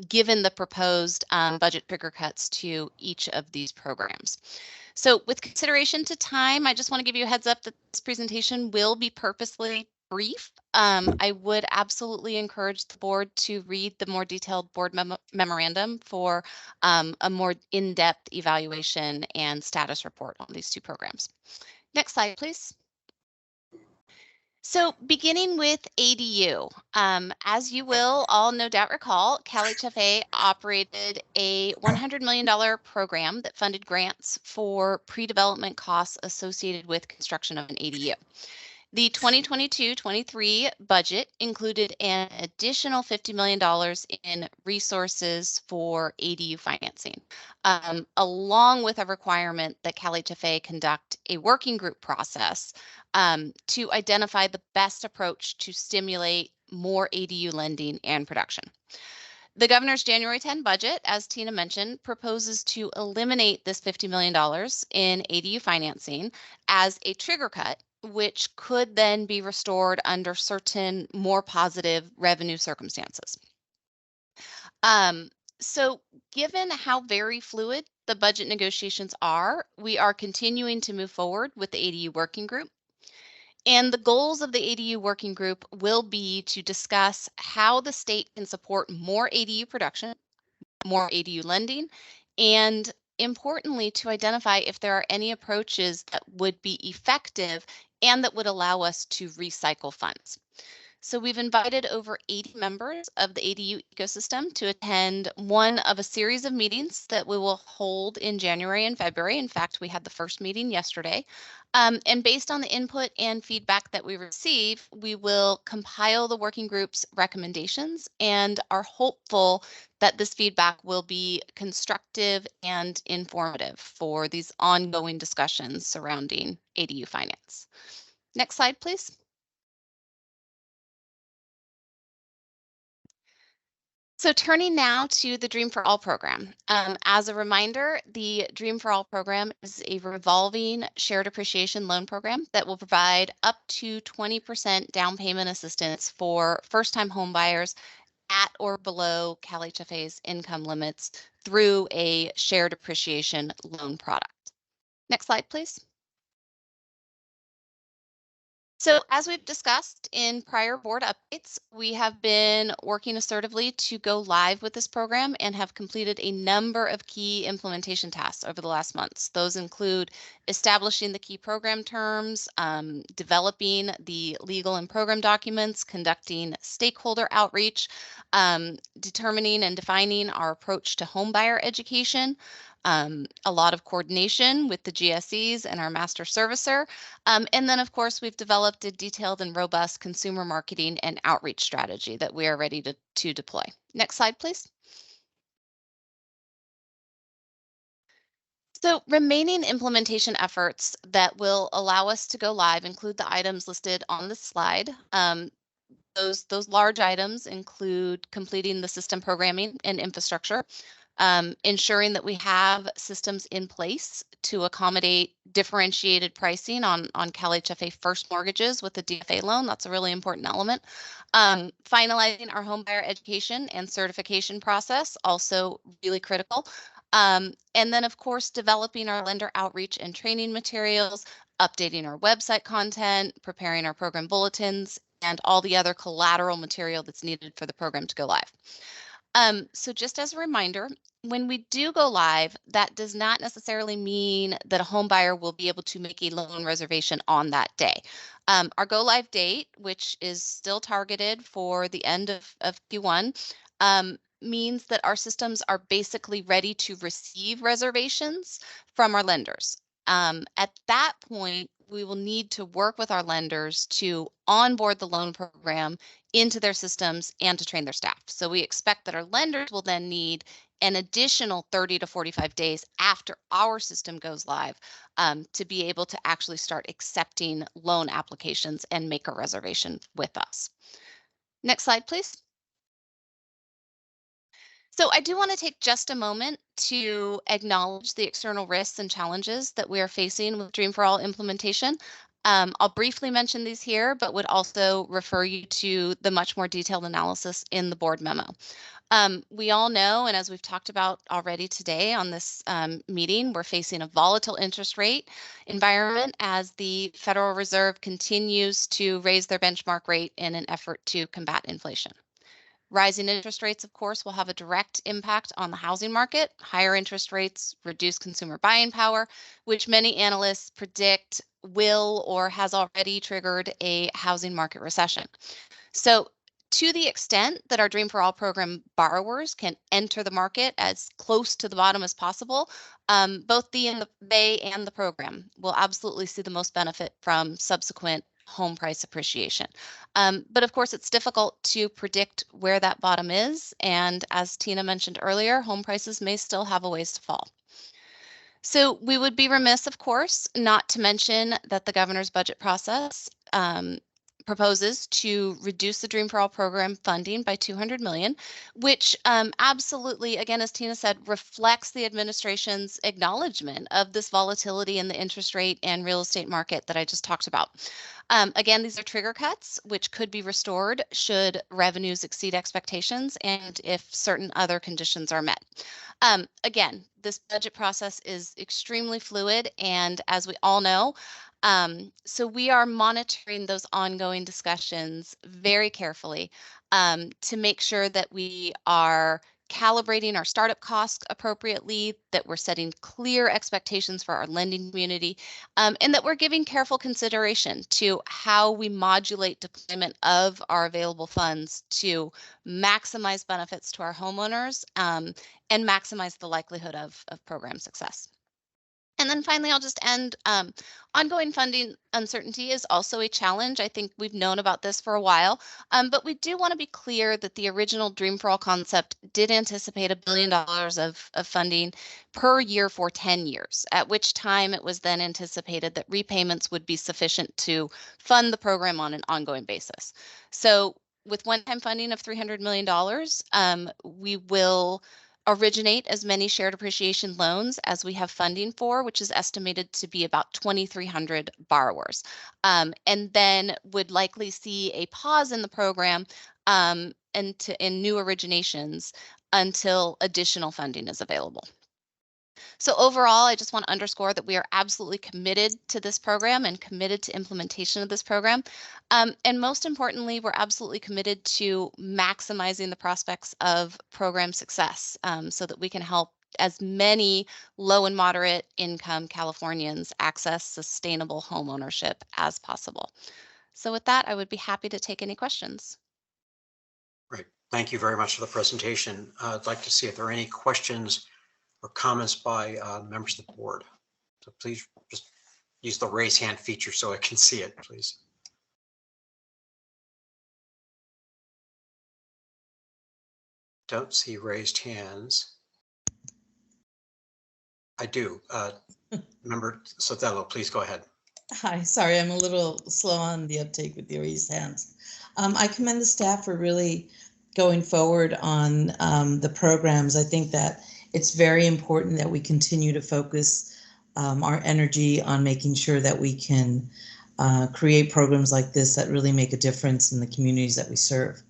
given the proposed budget trigger cuts to each of these programs. So with consideration to time, I just want to give you a heads up that this presentation will be purposely brief. I would absolutely encourage the board to read the more detailed board memorandum for a more in-depth evaluation and status report on these 2 programs. Next slide, please. So beginning with ADU, as you will all no doubt recall, CalHFA operated a $100 million program that funded grants for pre-development costs associated with construction of an ADU. The 2022-23 budget included an additional $50 million in resources for ADU financing, along with a requirement that CalHFA conduct a working group process to identify the best approach to stimulate more ADU lending and production. The governor's January 10 budget, as Tina mentioned, proposes to eliminate this $50 million in ADU financing as a trigger cut, which could then be restored under certain more positive revenue circumstances. So given how very fluid the budget negotiations are, we are continuing to move forward with the ADU working group. And the goals of the ADU working group will be to discuss how the state can support more ADU production, more ADU lending, and importantly, to identify if there are any approaches that would be effective and that would allow us to recycle funds. So we've invited over 80 members of the ADU ecosystem to attend one of a series of meetings that we will hold in January and February. In fact, we had the first meeting yesterday. And based on the input and feedback that we receive, we will compile the working group's recommendations and are hopeful that this feedback will be constructive and informative for these ongoing discussions surrounding ADU finance. Next slide, please. So turning now to the Dream for All program. As a reminder, the Dream for All program is a revolving shared appreciation loan program that will provide up to 20% down payment assistance for first-time home buyers at or below CalHFA's income limits through a shared appreciation loan product. Next slide, please. So as we've discussed in prior board updates, we have been working assertively to go live with this program and have completed a number of key implementation tasks over the last months. Those include establishing the key program terms, developing the legal and program documents, conducting stakeholder outreach, determining and defining our approach to homebuyer education, a lot of coordination with the GSEs and our master servicer. And then, of course, we've developed a detailed and robust consumer marketing and outreach strategy that we are ready to deploy. Next slide, please. So remaining implementation efforts that will allow us to go live include the items listed on the slide. Those large items include completing the system programming and infrastructure, ensuring that we have systems in place to accommodate differentiated pricing on CalHFA first mortgages with the DFA loan. That's a really important element. Finalizing our homebuyer education and certification process, also really critical. And then, of course, developing our lender outreach and training materials, updating our website content, preparing our program bulletins, and all the other collateral material that's needed for the program to go live. So just as a reminder, when we do go live, that does not necessarily mean that a home buyer will be able to make a loan reservation on that day. Our go live date, which is still targeted for the end of Q1, means that our systems are basically ready to receive reservations from our lenders. At that point, we will need to work with our lenders to onboard the loan program into their systems and to train their staff. So we expect that our lenders will then need an additional 30 to 45 days after our system goes live to be able to actually start accepting loan applications and make a reservation with us. Next slide, please. So I do want to take just a moment to acknowledge the external risks and challenges that we are facing with Dream for All implementation. I'll briefly mention these here, but would also refer you to the much more detailed analysis in the board memo. We all know, and as we've talked about already today on this meeting, we're facing a volatile interest rate environment as the Federal Reserve continues to raise their benchmark rate in an effort to combat inflation. Rising interest rates, of course, will have a direct impact on the housing market. Higher interest rates reduce consumer buying power, which many analysts predict will or has already triggered a housing market recession. So to the extent that our Dream for All program borrowers can enter the market as close to the bottom as possible, both they and the program will absolutely see the most benefit from subsequent home price appreciation. But of course, it's difficult to predict where that bottom is. And as Tina mentioned earlier, home prices may still have a ways to fall. So we would be remiss, of course, not to mention that the governor's budget process proposes to reduce the Dream for All program funding by $200 million, which absolutely, again, as Tina said, reflects the administration's acknowledgement of this volatility in the interest rate and real estate market that I just talked about. Again, these are trigger cuts, which could be restored should revenues exceed expectations and if certain other conditions are met. Again, this budget process is extremely fluid, and as we all know, so we are monitoring those ongoing discussions very carefully to make sure that we are calibrating our startup costs appropriately, that we're setting clear expectations for our lending community, and that we're giving careful consideration to how we modulate deployment of our available funds to maximize benefits to our homeowners and maximize the likelihood of program success. And then finally, I'll just end. Ongoing funding uncertainty is also a challenge. I think we've known about this for a while, but we do want to be clear that the original Dream for All concept did anticipate $1 billion of funding per year for 10 years, at which time it was then anticipated that repayments would be sufficient to fund the program on an ongoing basis. So with one-time funding of $300 million, we will originate as many shared appreciation loans as we have funding for, which is estimated to be about 2,300 borrowers, and then would likely see a pause in the program in new originations until additional funding is available. So overall, I just want to underscore that we are absolutely committed to this program and committed to implementation of this program. And most importantly, we're absolutely committed to maximizing the prospects of program success so that we can help as many low and moderate income Californians access sustainable home ownership as possible. So with that, I would be happy to take any questions. Great. Thank you very much for the presentation. I'd like to see if there are any questions or comments by members of the board. So please just use the raise hand feature so I can see it, please. Don't see raised hands. I do. Member Sotelo, please go ahead. Hi, sorry, I'm a little slow on the uptake with the raised hands. I commend the staff for really going forward on the programs. I think that it's very important that we continue to focus our energy on making sure that we can create programs like this that really make a difference in the communities that we serve.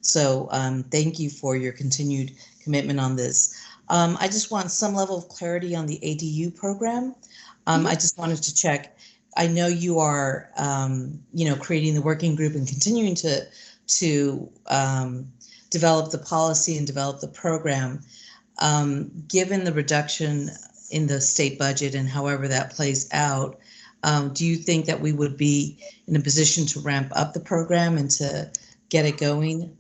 So thank you for your continued commitment on this. I just want some level of clarity on the ADU program. I just wanted to check. I know you are, creating the working group and continuing to develop the policy and develop the program. Given the reduction in the state budget and however that plays out, do you think that we would be in a position to ramp up the program and to get it going?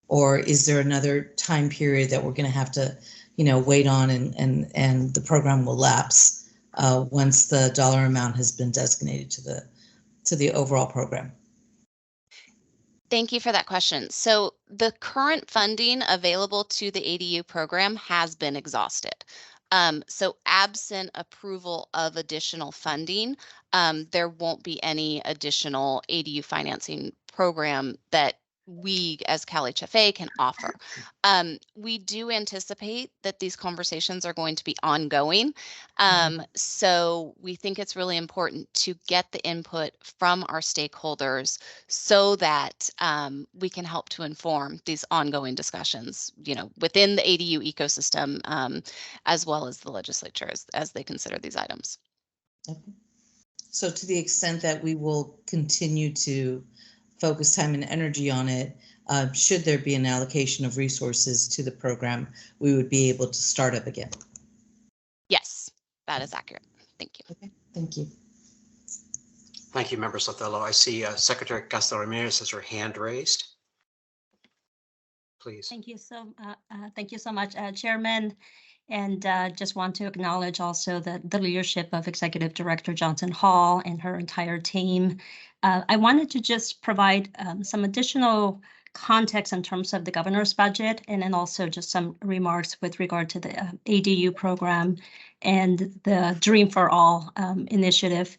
Or is there another time period that we're going to have to, wait on and the program will lapse once the dollar amount has been designated to the overall program? Thank you for that question. So the current funding available to the ADU program has been exhausted. So absent approval of additional funding, there won't be any additional ADU financing program that we as CalHFA can offer. We do anticipate that these conversations are going to be ongoing. So we think it's really important to get the input from our stakeholders so that we can help to inform these ongoing discussions, within the ADU ecosystem, as well as the legislature as they consider these items. Okay. So to the extent that we will continue to focus time and energy on it, should there be an allocation of resources to the program, we would be able to start up again. Yes, that is accurate. Thank you. Okay, thank you. Thank you, Member Sotelo. I see Secretary Castro Ramirez has her hand raised. Please. Thank you so much, Chairman. And just want to acknowledge also the leadership of Executive Director Johnson Hall and her entire team. I wanted to just provide some additional context in terms of the governor's budget, and then also just some remarks with regard to the ADU program and the Dream for All initiative.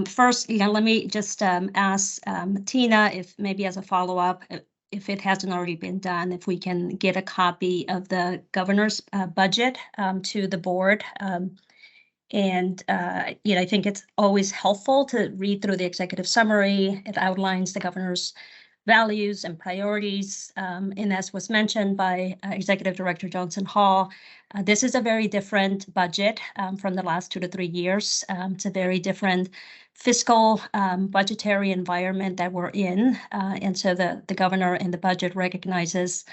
First, let me just ask Tina if maybe as a follow-up, if it hasn't already been done, if we can get a copy of the governor's budget to the board. I think it's always helpful to read through the executive summary. It outlines the governor's values and priorities. And as was mentioned by Executive Director Johnson Hall, this is a very different budget from the last 2 to 3 years. It's a very different fiscal budgetary environment that we're in. And so the governor in the budget recognizes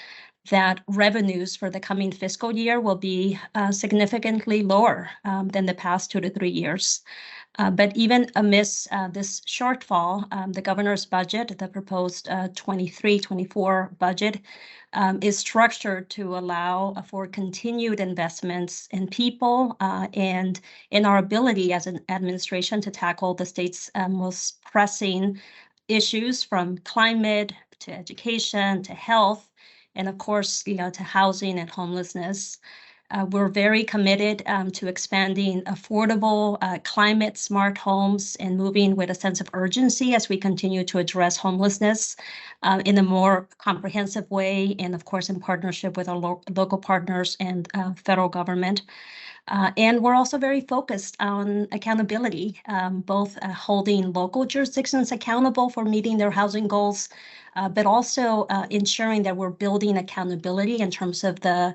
that revenues for the coming fiscal year will be significantly lower than the past 2 to 3 years. But even amidst this shortfall, the governor's budget, the proposed 23-24 budget, is structured to allow for continued investments in people and in our ability as an administration to tackle the state's most pressing issues, from climate to education to health, and of course, to housing and homelessness. We're very committed to expanding affordable, climate smart homes and moving with a sense of urgency as we continue to address homelessness in a more comprehensive way, and of course, in partnership with our local partners and federal government. And we're also very focused on accountability, both holding local jurisdictions accountable for meeting their housing goals, but also ensuring that we're building accountability in terms of the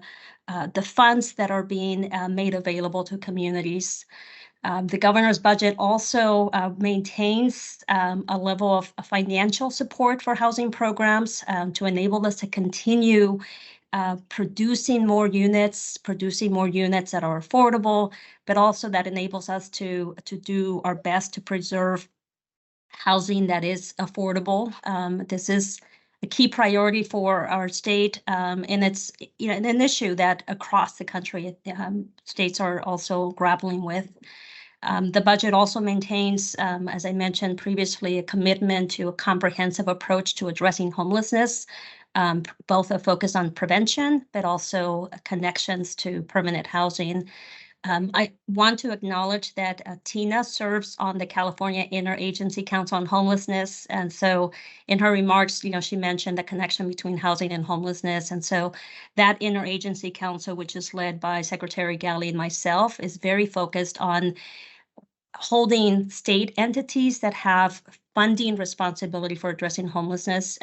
funds that are being made available to communities. The governor's budget also maintains a level of financial support for housing programs to enable us to continue producing more units that are affordable, but also that enables us to do our best to preserve housing that is affordable. This is a key priority for our state, and it's an issue that across the country states are also grappling with. The budget also maintains, as I mentioned previously, a commitment to a comprehensive approach to addressing homelessness, both a focus on prevention, but also connections to permanent housing. I want to acknowledge that Tina serves on the California Interagency Council on Homelessness. And so in her remarks, she mentioned the connection between housing and homelessness. And so that Interagency Council, which is led by Secretary Galley and myself, is very focused on holding state entities that have funding responsibility for addressing homelessness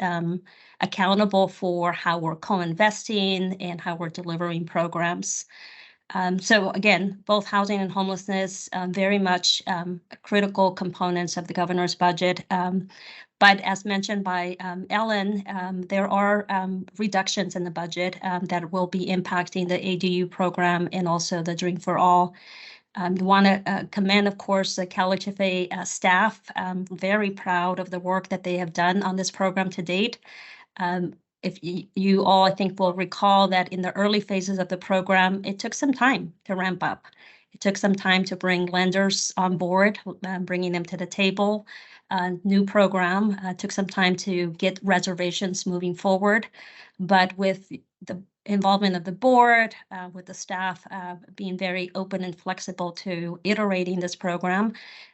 accountable for how we're co-investing and how we're delivering programs. So again, both housing and homelessness, very much critical components of the governor's budget. But as mentioned by Ellen, there are reductions in the budget that will be impacting the ADU program and also the Dream for All. Want to commend, of course, the CalHFA staff. Very proud of the work that they have done on this program to date. If you all, I think, will recall that in the early phases of the program, it took some time to ramp up. It took some time to bring lenders on board, bringing them to the table. New program took some time to get reservations moving forward. But with the involvement of the board, with the staff being very open and flexible to iterating this program,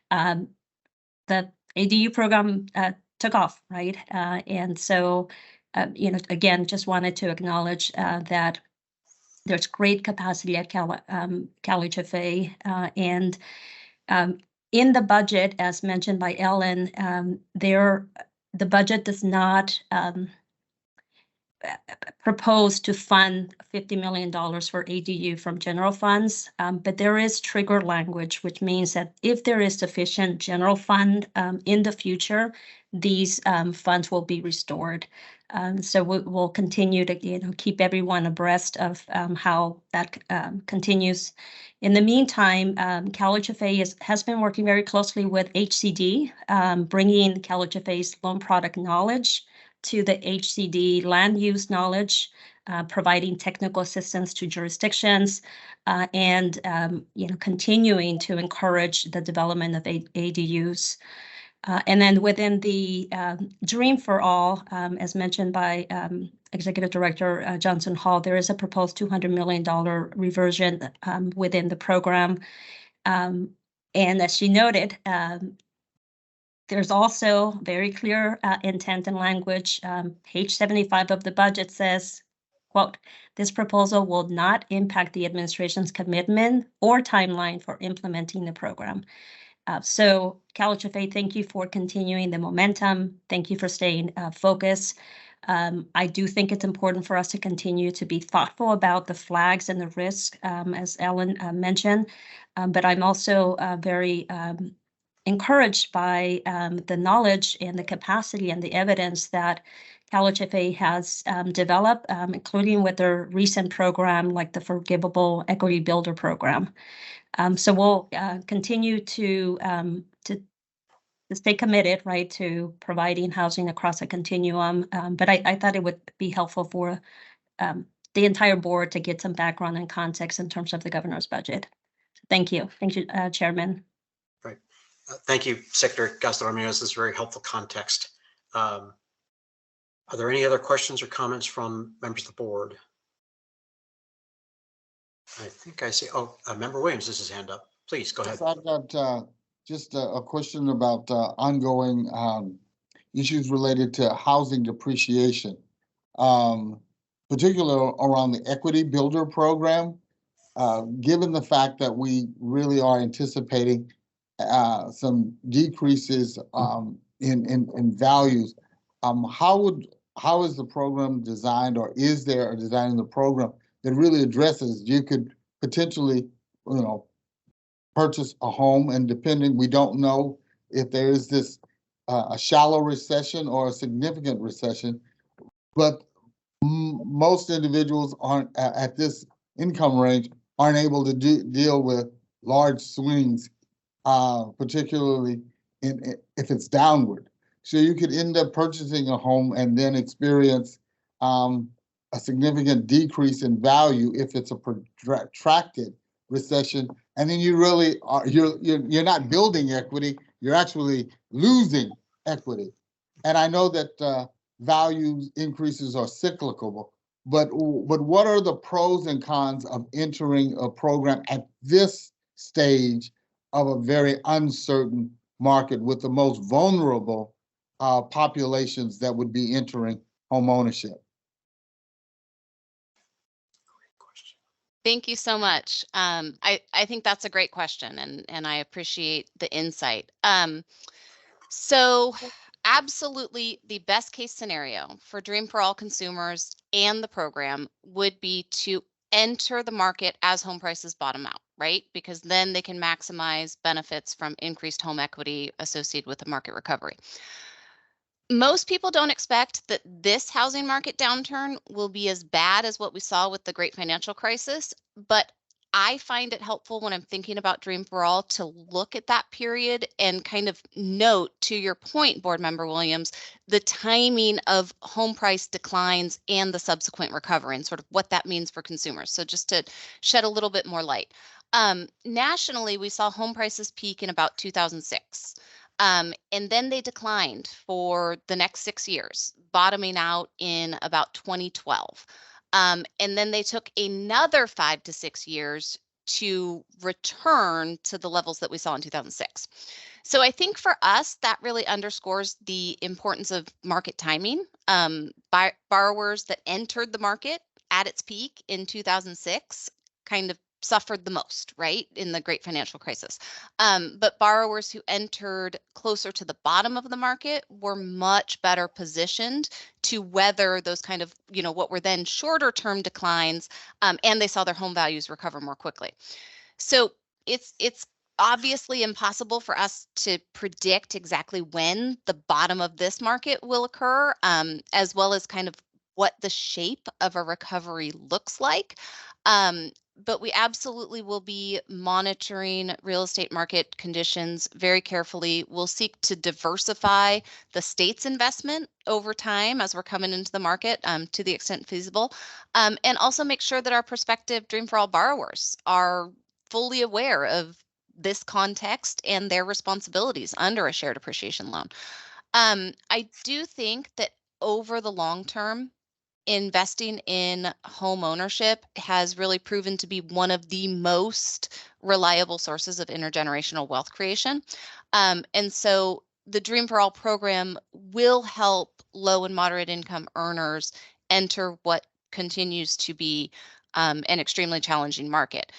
the ADU program took off, right? And so, again, just wanted to acknowledge that there's great capacity at CalHFA, and in the budget, as mentioned by Ellen, the budget does not propose to fund $50 million for ADU from general funds, but there is trigger language, which means that if there is sufficient general fund in the future, these funds will be restored. So we'll continue to keep everyone abreast of how that continues. In the meantime, CalHFA has been working very closely with HCD, bringing CalHFA's loan product knowledge to the HCD land use knowledge, providing technical assistance to jurisdictions, and continuing to encourage the development of ADUs. And then within the Dream for All, as mentioned by Executive Director Johnson Hall, there is a proposed $200 million reversion within the program. And as she noted, there's also very clear intent and language. Page 75 of the budget says, quote, "This proposal will not impact the administration's commitment or timeline for implementing the program." So CalHFA, thank you for continuing the momentum. Thank you for staying focused. I do think it's important for us to continue to be thoughtful about the flags and the risk, as Ellen mentioned. But I'm also very encouraged by the knowledge and the capacity and the evidence that CalHFA has developed, including with their recent program, like the Forgivable Equity Builder program. So we'll continue to stay committed, right, to providing housing across a continuum. But I thought it would be helpful for the entire board to get some background and context in terms of the governor's budget. Thank you. Thank you, Chairman. Right. Thank you, Secretary Gaston-Ramirez. This is very helpful context. Are there any other questions or comments from members of the board? I think I see, Member Williams has his hand up. Please, go ahead. Yes, I've got just a question about ongoing issues related to housing depreciation, particularly around the Equity Builder program. Given the fact that we really are anticipating some decreases in values, how is the program designed, or is there a design in the program that really addresses? You could potentially, purchase a home, and depending, we don't know if there is this a shallow recession or a significant recession, but most individuals aren't at this income range aren't able to deal with large swings, particularly if it's downward. So you could end up purchasing a home and then experience a significant decrease in value if it's a protracted recession, and then you really are you're not building equity, you're actually losing equity. And I know that value increases are cyclical, but what are the pros and cons of entering a program at this stage of a very uncertain market with the most vulnerable populations that would be entering home ownership? Thank you so much. I think that's a great question, and I appreciate the insight. So absolutely the best case scenario for Dream for All consumers and the program would be to enter the market as home prices bottom out, right? Because then they can maximize benefits from increased home equity associated with the market recovery. Most people don't expect that this housing market downturn will be as bad as what we saw with the great financial crisis, but I find it helpful when I'm thinking about Dream for All to look at that period and kind of note, to your point, Board Member Williams, the timing of home price declines and the subsequent recovery and sort of what that means for consumers. So just to shed a little bit more light. Nationally, we saw home prices peak in about 2006. And then they declined for the next 6 years, bottoming out in about 2012. And then they took another 5 to 6 years to return to the levels that we saw in 2006. So I think for us, that really underscores the importance of market timing. Borrowers that entered the market at its peak in 2006 kind of suffered the most, right, in the great financial crisis. But borrowers who entered closer to the bottom of the market were much better positioned to weather those kind of, what were then shorter term declines, and they saw their home values recover more quickly. So it's obviously impossible for us to predict exactly when the bottom of this market will occur, as well as kind of what the shape of a recovery looks like. But we absolutely will be monitoring real estate market conditions very carefully. We'll seek to diversify the state's investment over time as we're coming into the market, to the extent feasible, and also make sure that our prospective Dream for All borrowers are fully aware of this context and their responsibilities under a shared appreciation loan. I do think that over the long term, investing in home ownership has really proven to be one of the most reliable sources of intergenerational wealth creation. And so the Dream for All program will help low and moderate income earners enter what continues to be an extremely challenging market.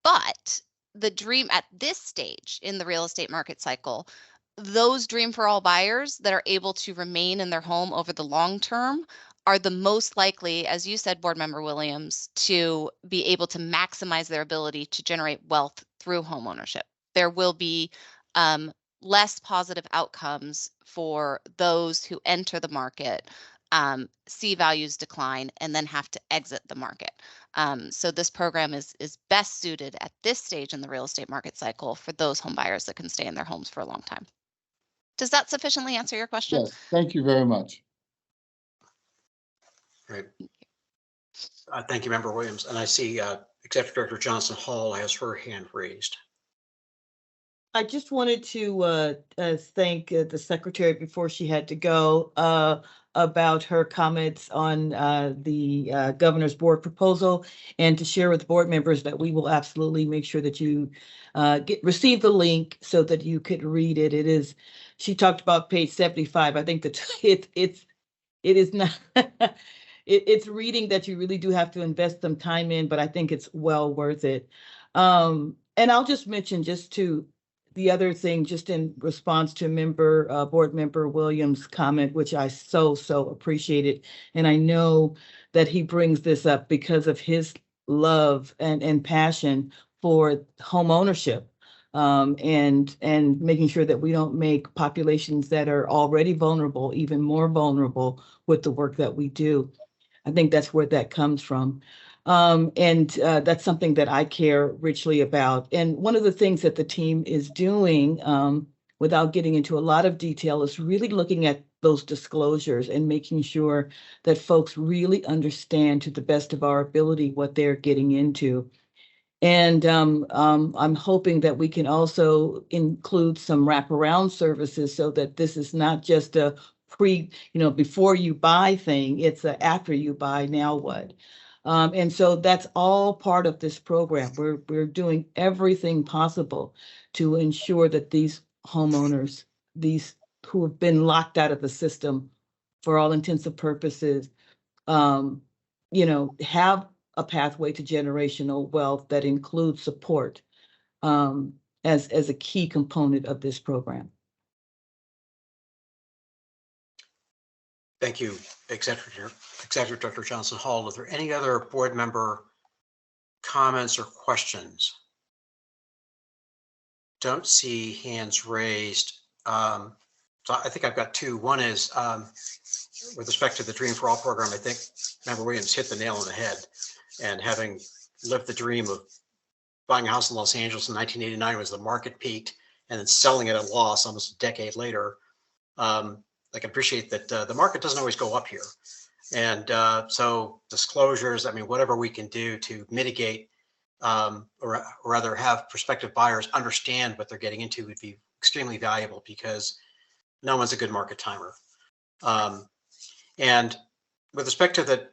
But the dream at this stage in the real estate market cycle, those Dream for All buyers that are able to remain in their home over the long term are the most likely, as you said, Board Member Williams, to be able to maximize their ability to generate wealth through home ownership. There will be less positive outcomes for those who enter the market, see values decline, and then have to exit the market. So this program is best suited at this stage in the real estate market cycle for those home buyers that can stay in their homes for a long time. Does that sufficiently answer your question? Yes, thank you very much. Great. Thank you, Member Williams. And I see Executive Director Johnson Hall has her hand raised. I just wanted to thank the secretary before she had to go about her comments on the governor's board proposal, and to share with board members that we will absolutely make sure that you receive the link so that you could read it. It is, she talked about page 75. I think that it is not. It's reading that you really do have to invest some time in, but I think it's well worth it. And I'll just mention the other thing, just in response to Board Member Williams' comment, which I so appreciated. And I know that he brings this up because of his love and passion for home ownership, and making sure that we don't make populations that are already vulnerable even more vulnerable with the work that we do. I think that's where that comes from. And that's something that I care richly about. And one of the things that the team is doing, without getting into a lot of detail, is really looking at those disclosures and making sure that folks really understand, to the best of our ability, what they're getting into. And I'm hoping that we can also include some wraparound services so that this is not just a before you buy thing, it's a after you buy, now what? And so that's all part of this program. We're doing everything possible to ensure that these homeowners, these who have been locked out of the system for all intents and purposes, have a pathway to generational wealth that includes support as a key component of this program. Thank you, Executive Director Johnson Hall. Are there any other board member comments or questions? Don't see hands raised. So I think I've got two. One is with respect to the Dream for All program, I think Member Williams hit the nail on the head. And having lived the dream of buying a house in Los Angeles in 1989 was the market peaked, and then selling it at loss almost a decade later. I can appreciate that the market doesn't always go up here. And so disclosures, I mean, whatever we can do to mitigate or rather have prospective buyers understand what they're getting into would be extremely valuable, because no one's a good market timer. And with respect to the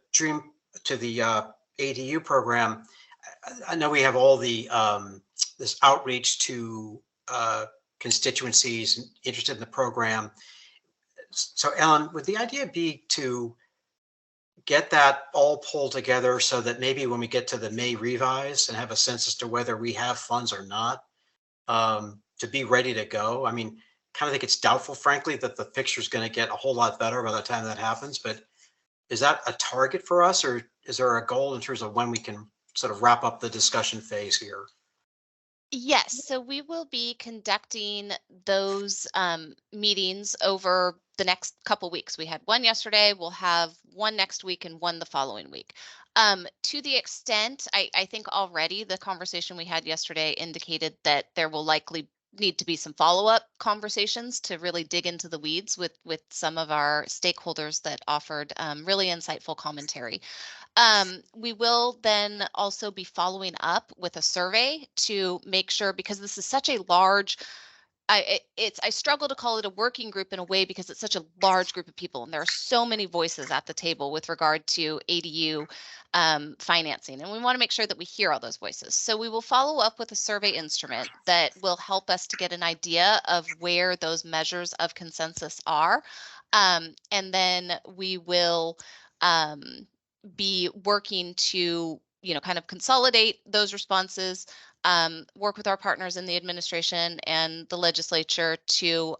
ADU program, I know we have all the this outreach to constituencies interested in the program. So Ellen, would the idea be to get that all pulled together so that maybe when we get to the May revise and have a sense as to whether we have funds or not, to be ready to go? I mean, kind of think it's doubtful, frankly, that the picture is going to get a whole lot better by the time that happens. But is that a target for us, or is there a goal in terms of when we can sort of wrap up the discussion phase here? Yes, so we will be conducting those meetings over the next couple weeks. We had one yesterday, we'll have one next week and one the following week. To the extent, I think already the conversation we had yesterday indicated that there will likely need to be some follow-up conversations to really dig into the weeds with some of our stakeholders that offered really insightful commentary. We will then also be following up with a survey to make sure, because this is such a large, I struggle to call it a working group in a way because it's such a large group of people and there are so many voices at the table with regard to ADU financing, and we want to make sure that we hear all those voices. So we will follow up with a survey instrument that will help us to get an idea of where those measures of consensus are, and then we will be working to, kind of consolidate those responses, work with our partners in the administration and the legislature to,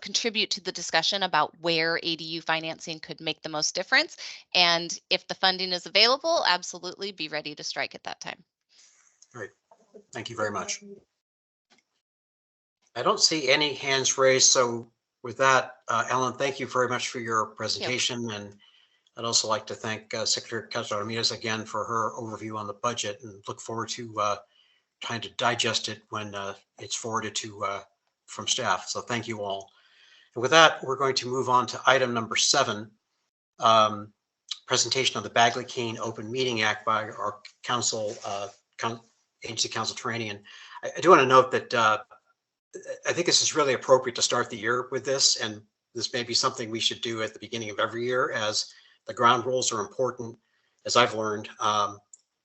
contribute to the discussion about where ADU financing could make the most difference. And if the funding is available, absolutely be ready to strike at that time. Great. Thank you very much. I don't see any hands raised. So with that, Ellen, thank you very much for your presentation. And I'd also like to thank Secretary Councilor Ramirez again for her overview on the budget, and look forward to trying to digest it when it's forwarded to from staff. So thank you all. And with that, we're going to move on to item number 7, presentation of the Bagley-Keene Open Meeting Act by our council, agency council training. And I do want to note that I think this is really appropriate to start the year with this, and this may be something we should do at the beginning of every year, as the ground rules are important, as I've learned,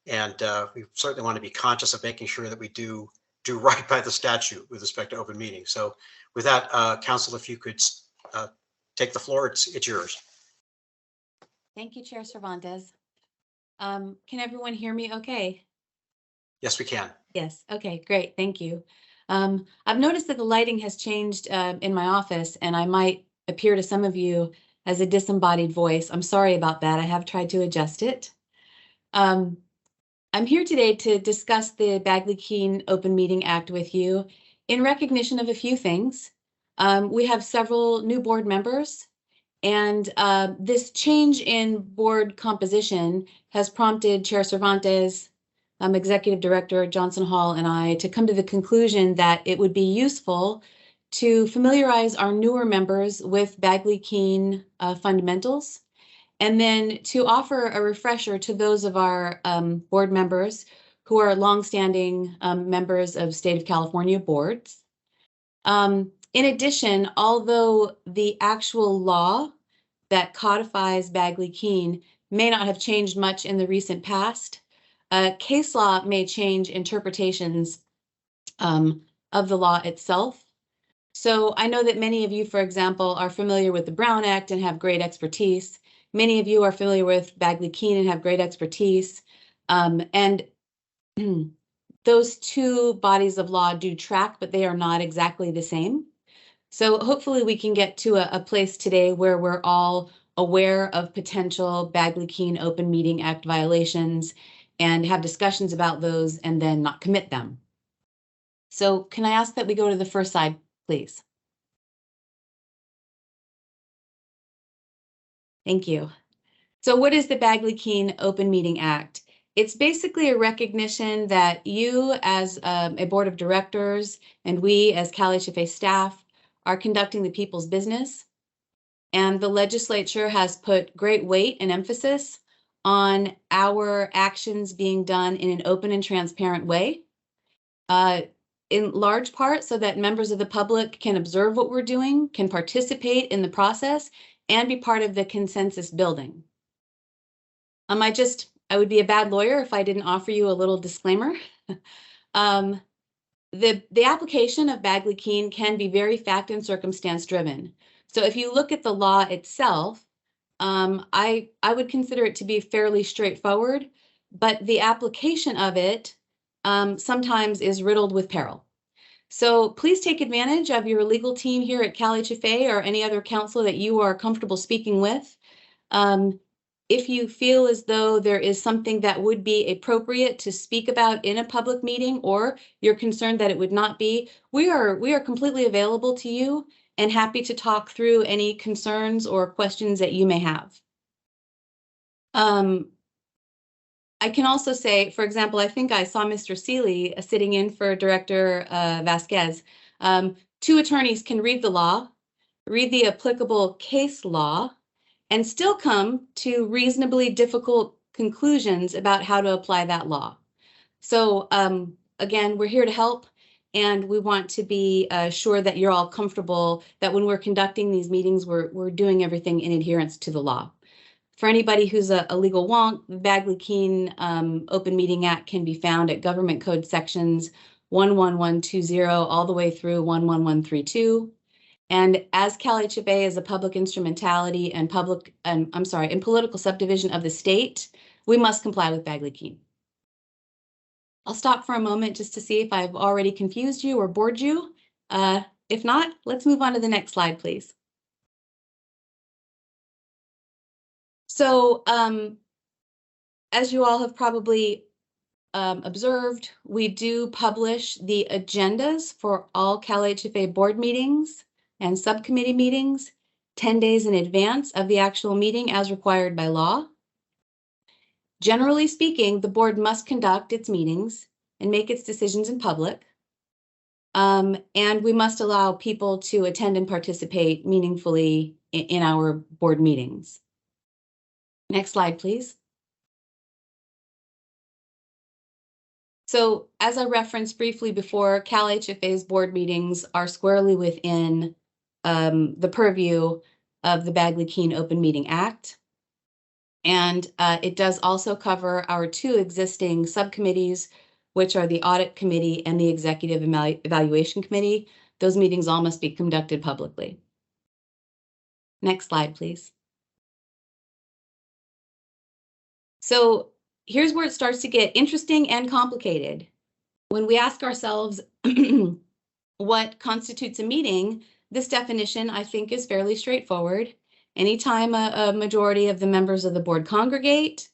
and we certainly want to be conscious of making sure that we do right by the statute with respect to open meetings. So with that, Council, if you could take the floor, it's yours. Thank you, Chair Cervantes. Can everyone hear me okay? Yes, we can. Yes, okay, great, thank you. I've noticed that the lighting has changed in my office, and I might appear to some of you as a disembodied voice. I'm sorry about that. I have tried to adjust it. I'm here today to discuss the Bagley-Keene Open Meeting Act with you in recognition of a few things. We have several new board members, and this change in board composition has prompted Chair Cervantes, Executive Director Johnson Hall, and I to come to the conclusion that it would be useful to familiarize our newer members with Bagley-Keene fundamentals, and then to offer a refresher to those of our board members who are longstanding members of State of California boards. In addition, although the actual law that codifies Bagley-Keene may not have changed much in the recent past, case law may change interpretations of the law itself. So I know that many of you, for example, are familiar with the Brown Act and have great expertise. Many of you are familiar with Bagley-Keene and have great expertise. And those two bodies of law do track, but they are not exactly the same. So hopefully we can get to a place today where we're all aware of potential Bagley-Keene Open Meeting Act violations and have discussions about those and then not commit them. So can I ask that we go to the first slide, please? Thank you. So what is the Bagley-Keene Open Meeting Act? It's basically a recognition that you as a board of directors and we as CalHFA staff are conducting the people's business. And the legislature has put great weight and emphasis on our actions being done in an open and transparent way, in large part so that members of the public can observe what we're doing, can participate in the process, and be part of the consensus building. I would be a bad lawyer if I didn't offer you a little disclaimer. The application of Bagley-Keene can be very fact and circumstance driven. So if you look at the law itself, I would consider it to be fairly straightforward, but the application of it sometimes is riddled with peril. So please take advantage of your legal team here at CalHFA or any other counsel that you are comfortable speaking with. If you feel as though there is something that would be appropriate to speak about in a public meeting, or you're concerned that it would not be, we are completely available to you and happy to talk through any concerns or questions that you may have. I can also say, for example, I think I saw Mr. Seeley sitting in for Director Vasquez. 2 attorneys can read the law, read the applicable case law, and still come to reasonably difficult conclusions about how to apply that law. So again, we're here to help, and we want to be sure that you're all comfortable that when we're conducting these meetings, we're doing everything in adherence to the law. For anybody who's a legal wonk, the Bagley-Keene Open Meeting Act can be found at Government Code sections 11120 all the way through 11132. And as CalHFA is a public instrumentality and political subdivision of the state, we must comply with Bagley-Keene. I'll stop for a moment just to see if I've already confused you or bored you. If not, let's move on to the next slide, please. So as you all have probably observed, we do publish the agendas for all CalHFA board meetings and subcommittee meetings 10 days in advance of the actual meeting as required by law. Generally speaking, the board must conduct its meetings and make its decisions in public. And we must allow people to attend and participate meaningfully in our board meetings. Next slide, please. So as I referenced briefly before, CalHFA's board meetings are squarely within the purview of the Bagley-Keene Open Meeting Act. And it does also cover our 2 existing subcommittees, which are the Audit Committee and the Executive Evaluation Committee. Those meetings all must be conducted publicly. Next slide, please. So here's where it starts to get interesting and complicated. When we ask ourselves what constitutes a meeting, this definition, I think, is fairly straightforward. Anytime a majority of the members of the board congregate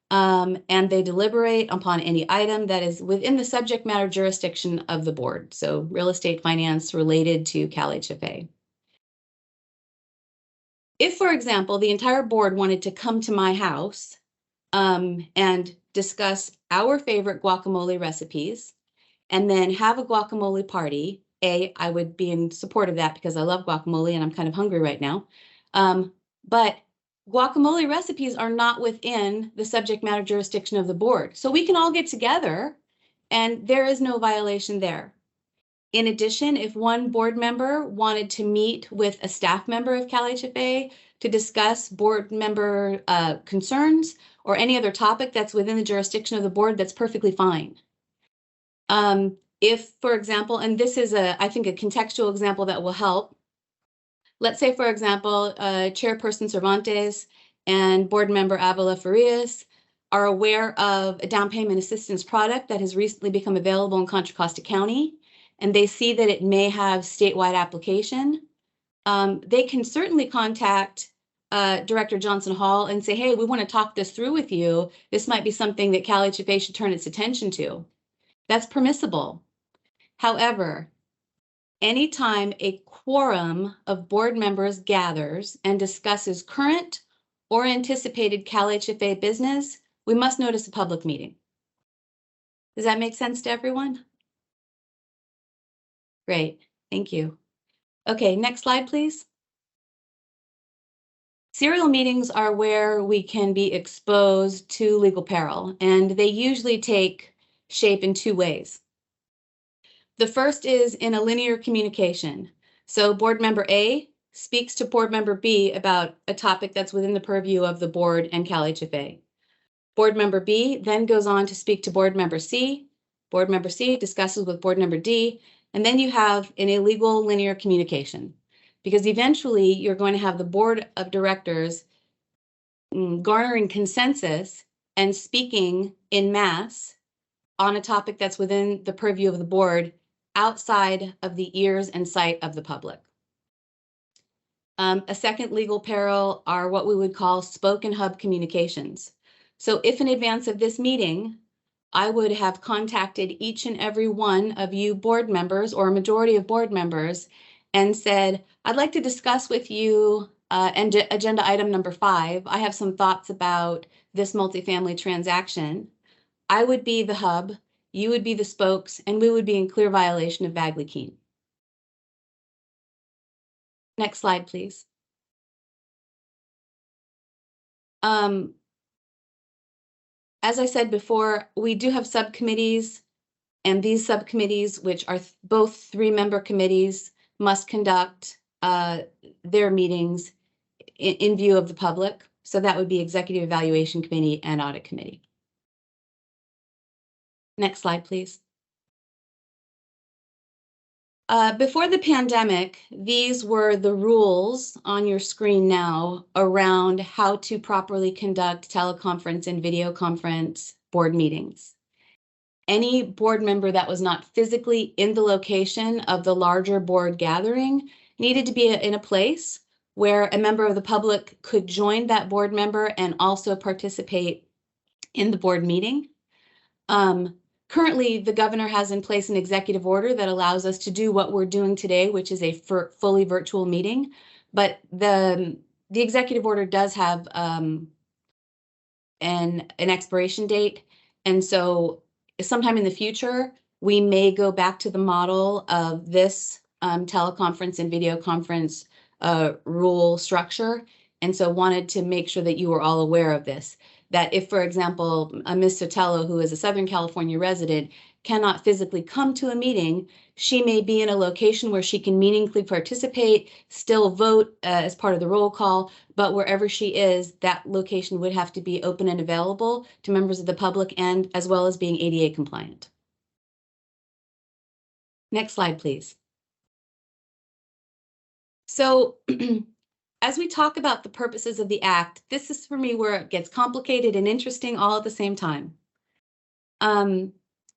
and they deliberate upon any item that is within the subject matter jurisdiction of the board, so real estate finance related to CalHFA. If, for example, the entire board wanted to come to my house and discuss our favorite guacamole recipes, and then have a guacamole party, I would be in support of that because I love guacamole and I'm kind of hungry right now. But guacamole recipes are not within the subject matter jurisdiction of the board. So we can all get together and there is no violation there. In addition, if one board member wanted to meet with a staff member of CalHFA to discuss board member concerns or any other topic that's within the jurisdiction of the board, that's perfectly fine. If, for example, and this is I think a contextual example that will help. Let's say, for example, Chairperson Cervantes and Board Member Avila Farias are aware of a down payment assistance product that has recently become available in Contra Costa County, and they see that it may have statewide application. They can certainly contact Director Johnson Hall and say, hey, we want to talk this through with you. This might be something that CalHFA should turn its attention to. That's permissible. However, anytime a quorum of board members gathers and discusses current or anticipated CalHFA business, we must notice a public meeting. Does that make sense to everyone? Great, thank you. Okay, next slide, please. Serial meetings are where we can be exposed to legal peril, and they usually take shape in two ways. The first is in a linear communication. So board member A speaks to board member B about a topic that's within the purview of the board and CalHFA. Board member B then goes on to speak to board member C. Board member C discusses with board member D, and then you have an illegal linear communication, because eventually you're going to have the board of directors garnering consensus and speaking in mass on a topic that's within the purview of the board outside of the ears and sight of the public. A second legal peril are what we would call spoken hub communications. So if in advance of this meeting, I would have contacted each and every one of you board members or a majority of board members and said, I'd like to discuss with you agenda item number 5. I have some thoughts about this multifamily transaction. I would be the hub, you would be the spokes, and we would be in clear violation of Bagley-Keene. Next slide, please. As I said before, we do have subcommittees, and these subcommittees, which are both 3-member committees, must conduct their meetings in view of the public. So that would be Executive Evaluation Committee and Audit Committee. Next slide, please. Before the pandemic, these were the rules on your screen now around how to properly conduct teleconference and video conference board meetings. Any board member that was not physically in the location of the larger board gathering needed to be in a place where a member of the public could join that board member and also participate in the board meeting. Currently, the governor has in place an executive order that allows us to do what we're doing today, which is a fully virtual meeting. But the executive order does have an expiration date. And so sometime in the future, we may go back to the model of this teleconference and video conference rule structure. And so wanted to make sure that you were all aware of this. That if, for example, Ms. Sotelo, who is a Southern California resident, cannot physically come to a meeting, she may be in a location where she can meaningfully participate, still vote as part of the roll call, but wherever she is, that location would have to be open and available to members of the public, and as well as being ADA compliant. Next slide, please. So as we talk about the purposes of the Act, this is for me where it gets complicated and interesting all at the same time.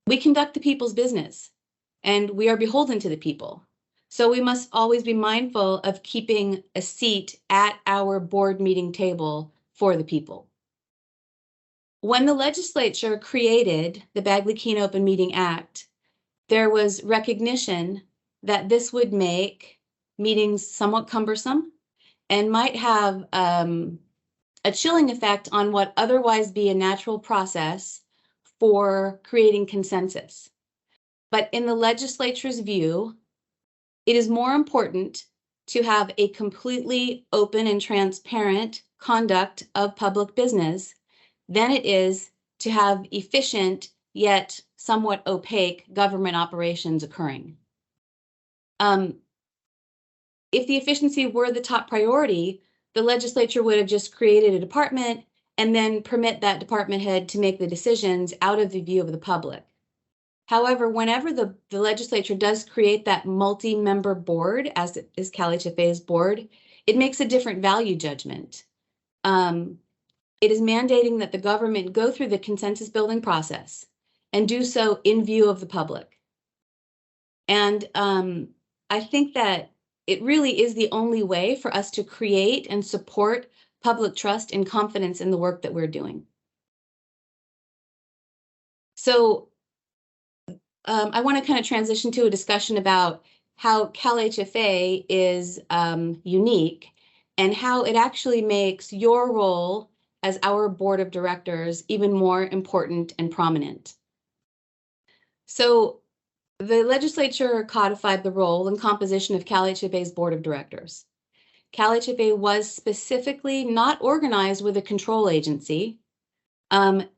We conduct the people's business, and we are beholden to the people. So we must always be mindful of keeping a seat at our board meeting table for the people. When the legislature created the Bagley-Keene Open Meeting Act, there was recognition that this would make meetings somewhat cumbersome and might have a chilling effect on what otherwise be a natural process for creating consensus. But in the legislature's view, it is more important to have a completely open and transparent conduct of public business than it is to have efficient yet somewhat opaque government operations occurring. If the efficiency were the top priority, the legislature would have just created a department and then permit that department head to make the decisions out of the view of the public. However, whenever the legislature does create that multi-member board, as is CalHFA's board, it makes a different value judgment. It is mandating that the government go through the consensus building process and do so in view of the public. And I think that it really is the only way for us to create and support public trust and confidence in the work that we're doing. So I want to kind of transition to a discussion about how CalHFA is unique and how it actually makes your role as our board of directors even more important and prominent. So the legislature codified the role and composition of CalHFA's board of directors. CalHFA was specifically not organized with a control agency,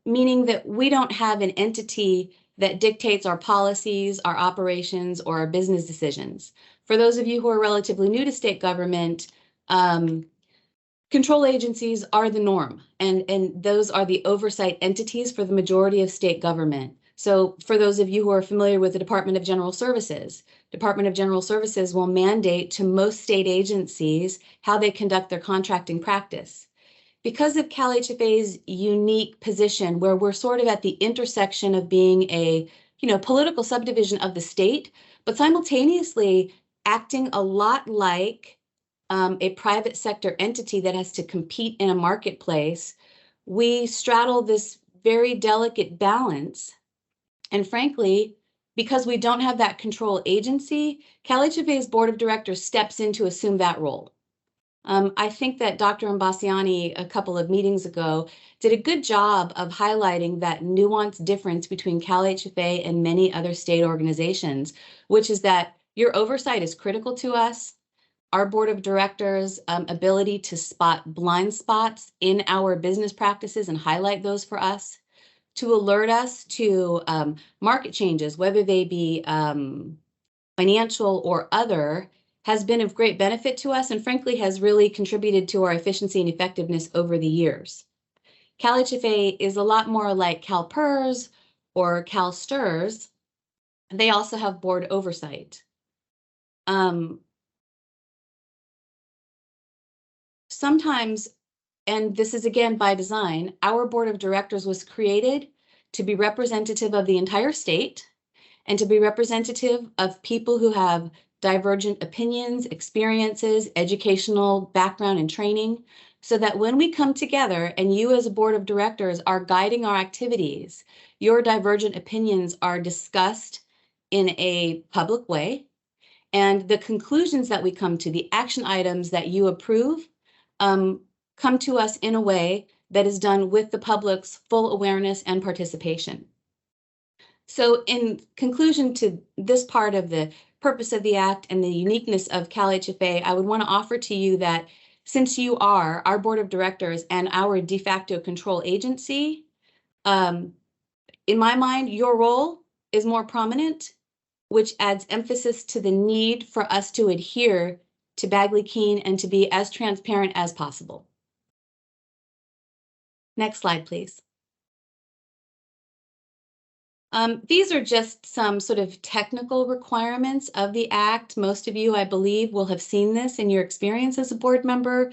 meaning that we don't have an entity that dictates our policies, our operations, or our business decisions. For those of you who are relatively new to state government, control agencies are the norm, and those are the oversight entities for the majority of state government. So for those of you who are familiar with the Department of General Services will mandate to most state agencies how they conduct their contracting practice. Because of CalHFA's unique position where we're sort of at the intersection of being a, political subdivision of the state, but simultaneously acting a lot like a private sector entity that has to compete in a marketplace, we straddle this very delicate balance. And frankly, because we don't have that control agency, CalHFA's board of directors steps in to assume that role. I think that Dr. Mbasiani, a couple of meetings ago, did a good job of highlighting that nuanced difference between CalHFA and many other state organizations, which is that your oversight is critical to us. Our board of directors' ability to spot blind spots in our business practices and highlight those for us, to alert us to market changes, whether they be financial or other, has been of great benefit to us and frankly has really contributed to our efficiency and effectiveness over the years. CalHFA is a lot more like CalPERS or CalSTRS. They also have board oversight. Sometimes, and this is again by design, our board of directors was created to be representative of the entire state and to be representative of people who have divergent opinions, experiences, educational background and training, so that when we come together and you as a board of directors are guiding our activities, your divergent opinions are discussed in a public way, and the conclusions that we come to, the action items that you approve, come to us in a way that is done with the public's full awareness and participation. So in conclusion to this part of the purpose of the Act and the uniqueness of CalHFA, I would want to offer to you that since you are our board of directors and our de facto control agency, in my mind, your role is more prominent, which adds emphasis to the need for us to adhere to Bagley-Keene and to be as transparent as possible. Next slide, please. These are just some sort of technical requirements of the Act. Most of you, I believe, will have seen this in your experience as a board member.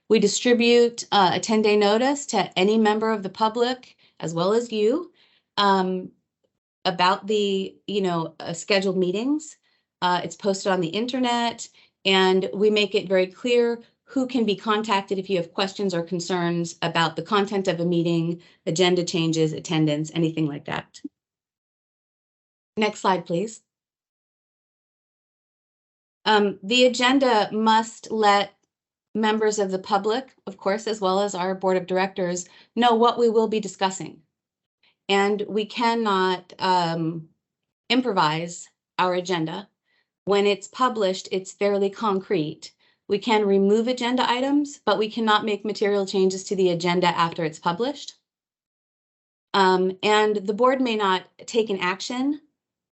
We distribute a 10-day notice to any member of the public, as well as you, about the scheduled meetings. It's posted on the internet, and we make it very clear who can be contacted if you have questions or concerns about the content of a meeting, agenda changes, attendance, anything like that. Next slide, please. The agenda must let members of the public, of course, as well as our board of directors, know what we will be discussing. And we cannot improvise our agenda. When it's published, it's fairly concrete. We can remove agenda items, but we cannot make material changes to the agenda after it's published. And the board may not take an action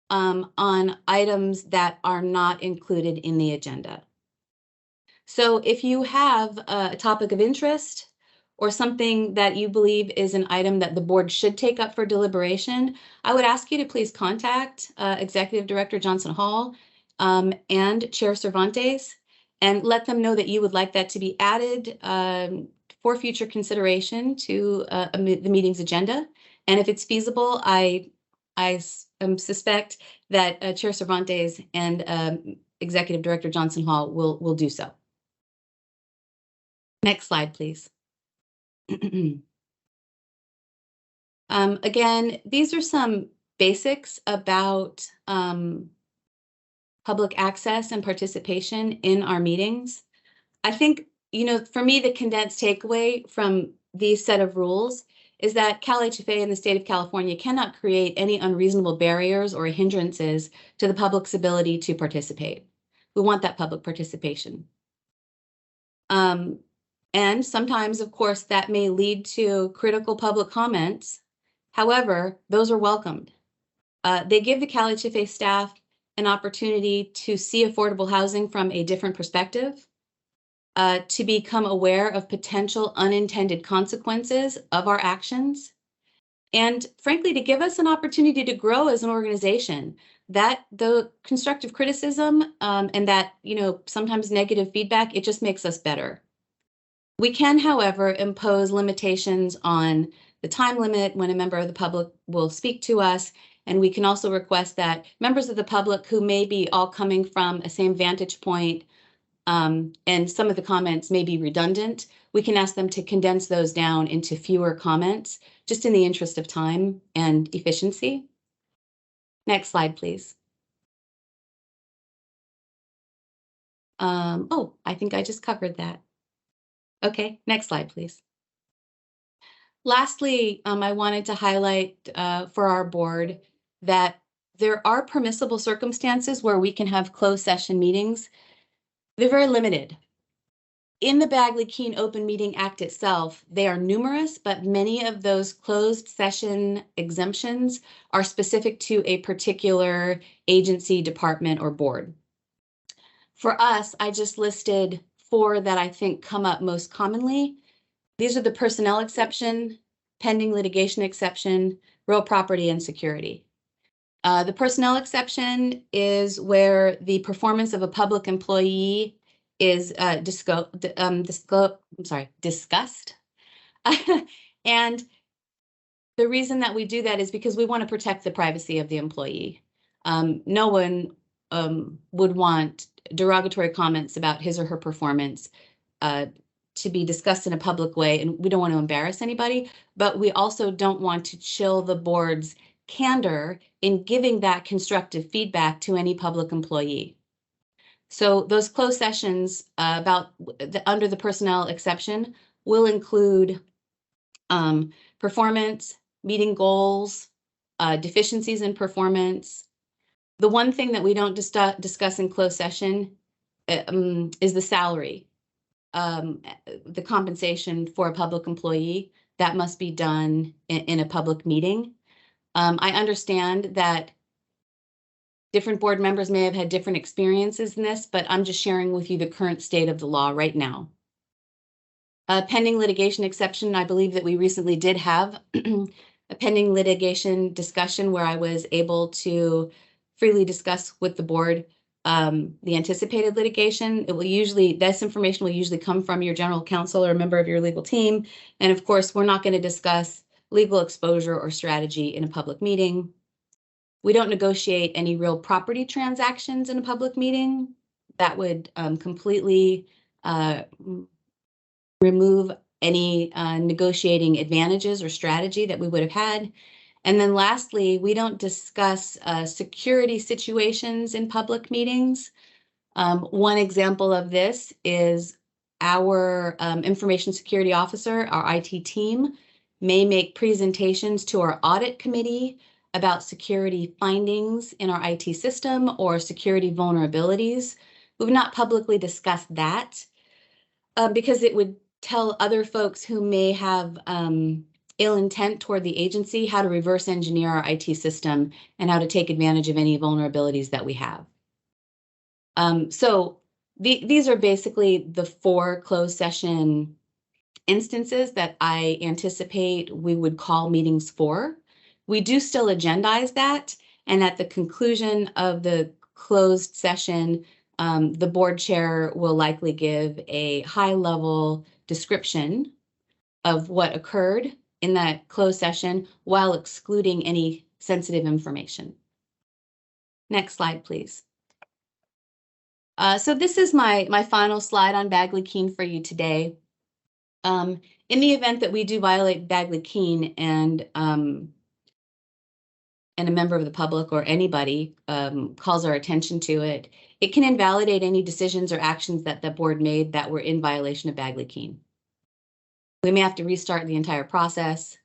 on items that are not included in the agenda. So if you have a topic of interest or something that you believe is an item that the board should take up for deliberation, I would ask you to please contact Executive Director Johnson Hall and Chair Cervantes and let them know that you would like that to be added for future consideration to the meeting's agenda. And if it's feasible, I suspect that Chair Cervantes and Executive Director Johnson Hall will do so. Next slide, please. Again, these are some basics about public access and participation in our meetings. I think for me, the condensed takeaway from these set of rules is that CalHFA and the state of California cannot create any unreasonable barriers or hindrances to the public's ability to participate. We want that public participation. And sometimes, of course, that may lead to critical public comments. However, those are welcomed. They give the CalHFA staff an opportunity to see affordable housing from a different perspective, to become aware of potential unintended consequences of our actions, and frankly, to give us an opportunity to grow as an organization. That the constructive criticism and that, sometimes negative feedback, it just makes us better. We can, however, impose limitations on the time limit when a member of the public will speak to us. And we can also request that members of the public who may be all coming from a same vantage point, and some of the comments may be redundant, we can ask them to condense those down into fewer comments, just in the interest of time and efficiency. Next slide, please. Oh, I think I just covered that. Okay, next slide, please. Lastly, I wanted to highlight for our board that there are permissible circumstances where we can have closed session meetings. They're very limited. In the Bagley-Keene Open Meeting Act itself, they are numerous, but many of those closed session exemptions are specific to a particular agency, department, or board. For us, I just listed 4 that I think come up most commonly. These are the personnel exception, pending litigation exception, real property, and security. The personnel exception is where the performance of a public employee is discussed. And the reason that we do that is because we want to protect the privacy of the employee. No one would want derogatory comments about his or her performance to be discussed in a public way, and we don't want to embarrass anybody, but we also don't want to chill the board's candor in giving that constructive feedback to any public employee. So those closed sessions under the personnel exception will include performance, meeting goals, deficiencies in performance. The one thing that we don't discuss in closed session is the salary. The compensation for a public employee, that must be done in a public meeting. I understand that different board members may have had different experiences in this, but I'm just sharing with you the current state of the law right now. Pending litigation exception, I believe that we recently did have a pending litigation discussion where I was able to freely discuss with the board the anticipated litigation. This information will usually come from your general counsel or a member of your legal team. And of course, we're not going to discuss legal exposure or strategy in a public meeting. We don't negotiate any real property transactions in a public meeting. That would completely remove any negotiating advantages or strategy that we would have had. And then lastly, we don't discuss security situations in public meetings. One example of this is our information security officer, our IT team, may make presentations to our audit committee about security findings in our IT system or security vulnerabilities. We've not publicly discussed that because it would tell other folks who may have ill intent toward the agency how to reverse engineer our IT system and how to take advantage of any vulnerabilities that we have. So these are basically the 4 closed session instances that I anticipate we would call meetings for. We do still agendize that, and at the conclusion of the closed session, the board chair will likely give a high-level description of what occurred in that closed session while excluding any sensitive information. Next slide, please. So this is my final slide on Bagley-Keene for you today. In the event that we do violate Bagley-Keene and and a member of the public or anybody calls our attention to it, it can invalidate any decisions or actions that the board made that were in violation of Bagley-Keene. We may have to restart the entire process.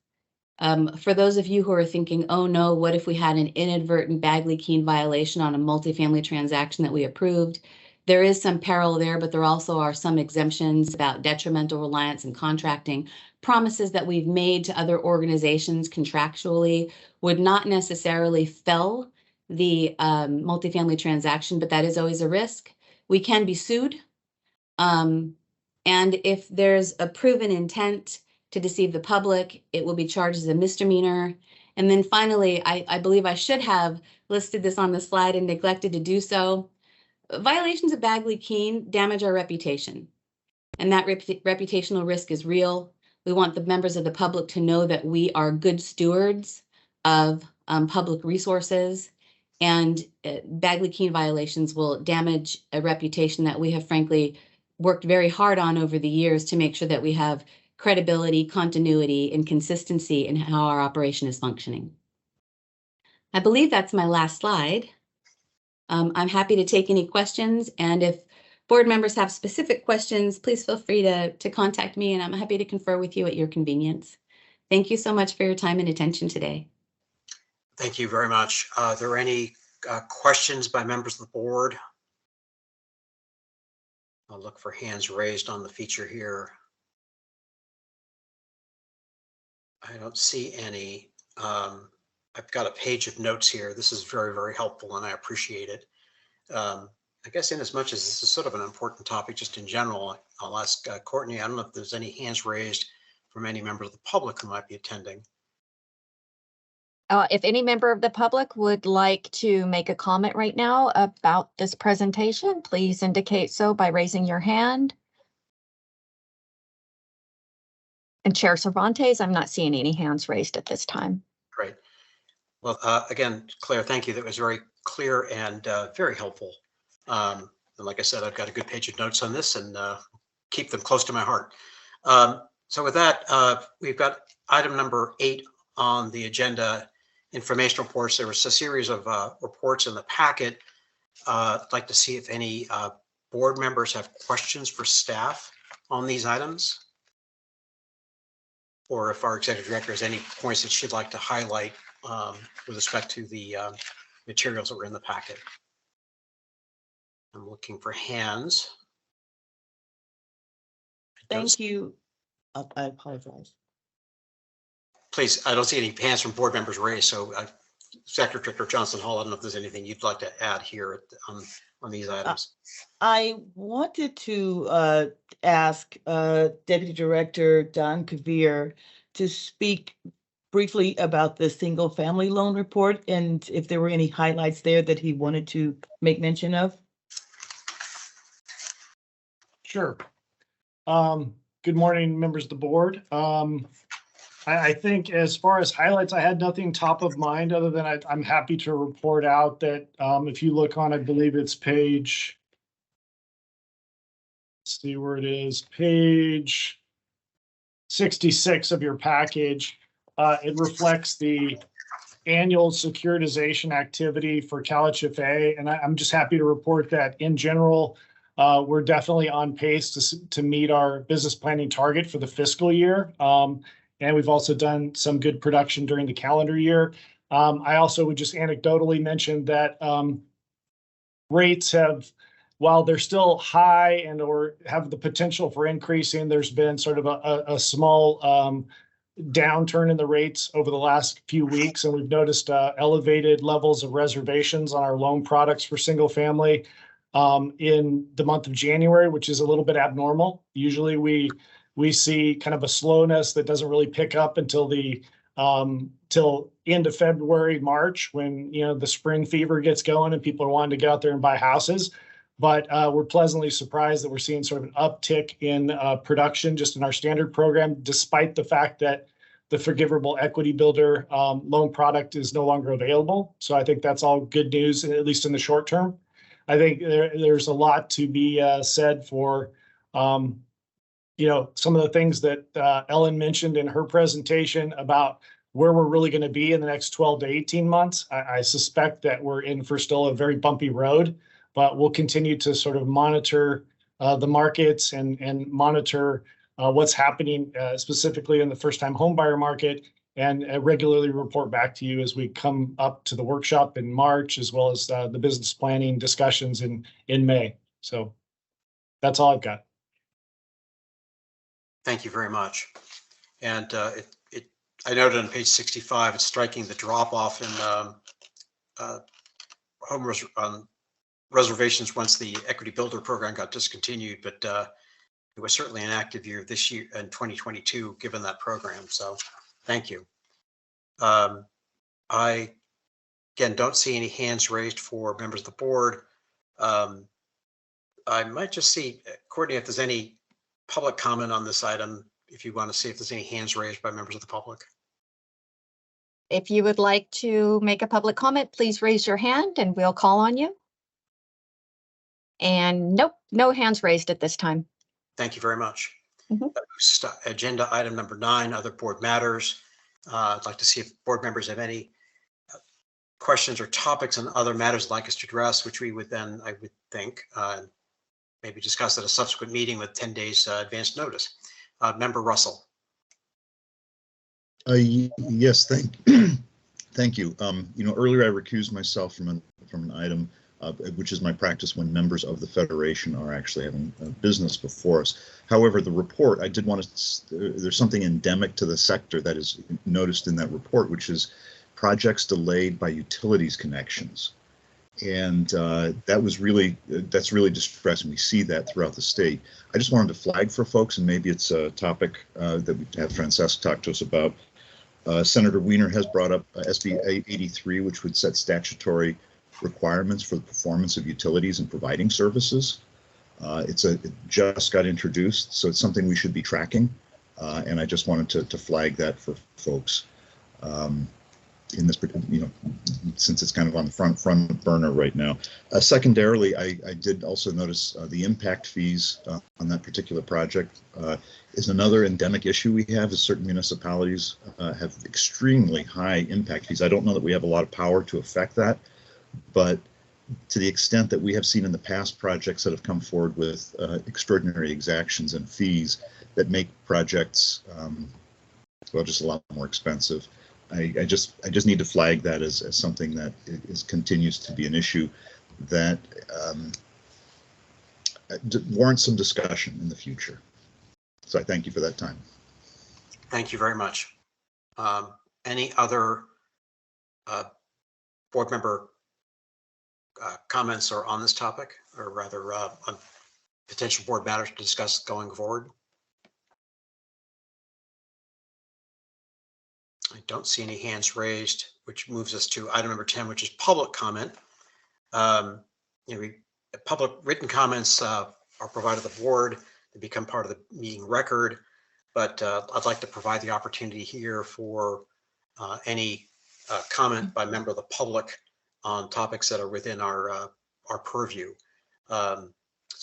For those of you who are thinking, oh no, what if we had an inadvertent Bagley-Keene violation on a multifamily transaction that we approved? There is some peril there, but there also are some exemptions about detrimental reliance and contracting. Promises that we've made to other organizations contractually would not necessarily fell the multifamily transaction, but that is always a risk. We can be sued. And if there's a proven intent to deceive the public, it will be charged as a misdemeanor. And then finally, I believe I should have listed this on the slide and neglected to do so. Violations of Bagley-Keene damage our reputation, and that reputational risk is real. We want the members of the public to know that we are good stewards of public resources, and Bagley-Keene violations will damage a reputation that we have frankly worked very hard on over the years to make sure that we have credibility, continuity, and consistency in how our operation is functioning. I believe that's my last slide. I'm happy to take any questions, and if board members have specific questions, please feel free to contact me, and I'm happy to confer with you at your convenience. Thank you so much for your time and attention today. Thank you very much. Are there any questions by members of the board? I'll look for hands raised on the feature here. I don't see any. I've got a page of notes here. This is very, very helpful, and I appreciate it. I guess in as much as this is sort of an important topic just in general, I'll ask Courtney, I don't know if there's any hands raised from any member of the public who might be attending. If any member of the public would like to make a comment right now about this presentation, please indicate so by raising your hand. And Chair Cervantes, I'm not seeing any hands raised at this time. Great. Well, again, Claire, thank you. That was very clear and very helpful. And like I said, I've got a good page of notes on this and keep them close to my heart. So with that, we've got item number 8 on the agenda, information reports. There was a series of reports in the packet. I'd like to see if any board members have questions for staff on these items, or if our executive director has any points that she'd like to highlight with respect to the materials that were in the packet. I'm looking for hands. Thank you. I apologize. Please, I don't see any hands from board members raised, so Secretary Director Johnson Hall, I don't know if there's anything you'd like to add here on these items. I wanted to ask Deputy Director Don Kavir to speak briefly about the single family loan report and if there were any highlights there that he wanted to make mention of. Sure. Good morning, members of the board. I think as far as highlights, I had nothing top of mind other than I'm happy to report out that if you look on, I believe it's page, let's see where it is, page 66 of your package. It reflects the annual securitization activity for CalHFA, and I'm just happy to report that in general, we're definitely on pace to meet our business planning target for the fiscal year. And we've also done some good production during the calendar year. I also would just anecdotally mention that rates have, while they're still high and or have the potential for increasing, there's been sort of a small downturn in the rates over the last few weeks. And we've noticed elevated levels of reservations on our loan products for single family in the month of January, which is a little bit abnormal. Usually we see kind of a slowness that doesn't really pick up until the till end of February, March, when the spring fever gets going and people are wanting to get out there and buy houses. But we're pleasantly surprised that we're seeing sort of an uptick in production just in our standard program, despite the fact that the forgivable equity builder loan product is no longer available. So I think that's all good news, at least in the short term. I think there's a lot to be said for some of the things that Ellen mentioned in her presentation about where we're really going to be in the next 12 to 18 months. I suspect that we're in for still a very bumpy road, but we'll continue to sort of monitor the markets and monitor what's happening specifically in the first-time homebuyer market, and regularly report back to you as we come up to the workshop in March, as well as the business planning discussions in May. So that's all I've got. Thank you very much. And I noted on page 65, it's striking the drop off in reservations once the Equity Builder program got discontinued, but it was certainly an active year this year in 2022, given that program. So thank you. I, again, don't see any hands raised for members of the board. I might just see, Courtney, if there's any public comment on this item, if you want to see if there's any hands raised by members of the public. If you would like to make a public comment, please raise your hand and we'll call on you. And nope, no hands raised at this time. Thank you very much. Agenda item number 9, other board matters. I'd like to see if board members have any questions or topics on other matters like us to address, which we would then, I would think, maybe discuss at a subsequent meeting with 10 days advance notice. Member Russell. Yes, thank you. Earlier I recused myself from an item, which is my practice when members of the Federation are actually having business before us. However, the report, I did want to, there's something endemic to the sector that is noticed in that report, which is projects delayed by utilities connections. And that's really distressing. We see that throughout the state. I just wanted to flag for folks, and maybe it's a topic that we have Francesc talk to us about. Senator Wiener has brought up SB 83, which would set statutory requirements for the performance of utilities and providing services. It just got introduced, so it's something we should be tracking. And I just wanted to flag that for folks. In this, since it's kind of on the front burner right now. Secondarily, I did also notice the impact fees on that particular project is another endemic issue we have. Is certain municipalities have extremely high impact fees. I don't know that we have a lot of power to affect that, but to the extent that we have seen in the past projects that have come forward with extraordinary exactions and fees that make projects just a lot more expensive. I just need to flag that as something that continues to be an issue that warrants some discussion in the future. So I thank you for that time. Thank you very much. Any other board member comments or on this topic, or rather on potential board matters to discuss going forward? I don't see any hands raised, which moves us to item number 10, which is public comment. Public written comments are provided to the board. They become part of the meeting record, but I'd like to provide the opportunity here for any comment by member of the public on topics that are within our purview.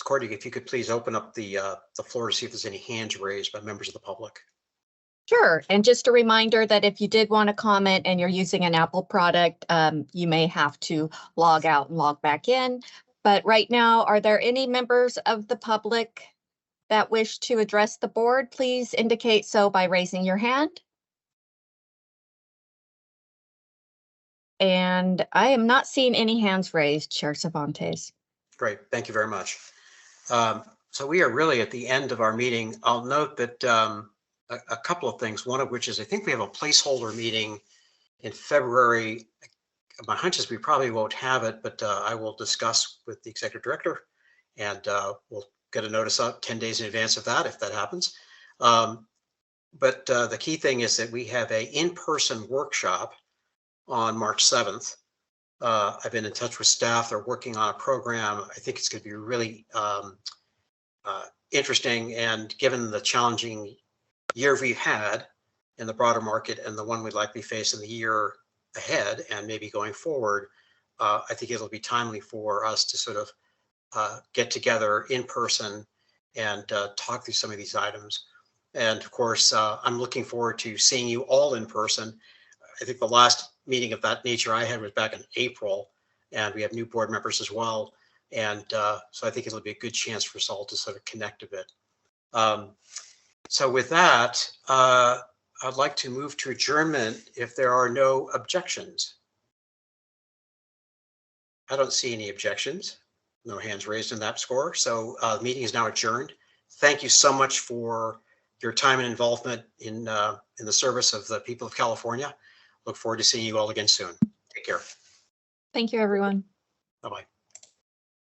Courtney, if you could please open up the floor to see if there's any hands raised by members of the public. Sure. And just a reminder that if you did want to comment and you're using an Apple product, you may have to log out and log back in. But right now, are there any members of the public that wish to address the board? Please indicate so by raising your hand. And I am not seeing any hands raised, Chair Cervantes. Great. Thank you very much. So we are really at the end of our meeting. I'll note that a couple of things, one of which is I think we have a placeholder meeting in February. My hunch is we probably won't have it, but I will discuss with the executive director, and we'll get a notice out 10 days in advance of that if that happens. But the key thing is that we have a in-person workshop on March 7th. I've been in touch with staff. They're working on a program. I think it's going to be really interesting, and given the challenging year we've had in the broader market and the one we'd likely face in the year ahead and maybe going forward, I think it'll be timely for us to sort of get together in person and talk through some of these items. And of course, I'm looking forward to seeing you all in person. I think the last meeting of that nature I had was back in April, and we have new board members as well. And so I think it'll be a good chance for us all to sort of connect a bit. So with that, I'd like to move to adjournment if there are no objections. I don't see any objections. No hands raised in that score. So the meeting is now adjourned. Thank you so much for your time and involvement in the service of the people of California. Look forward to seeing you all again soon. Take care. Thank you, everyone. Bye-bye.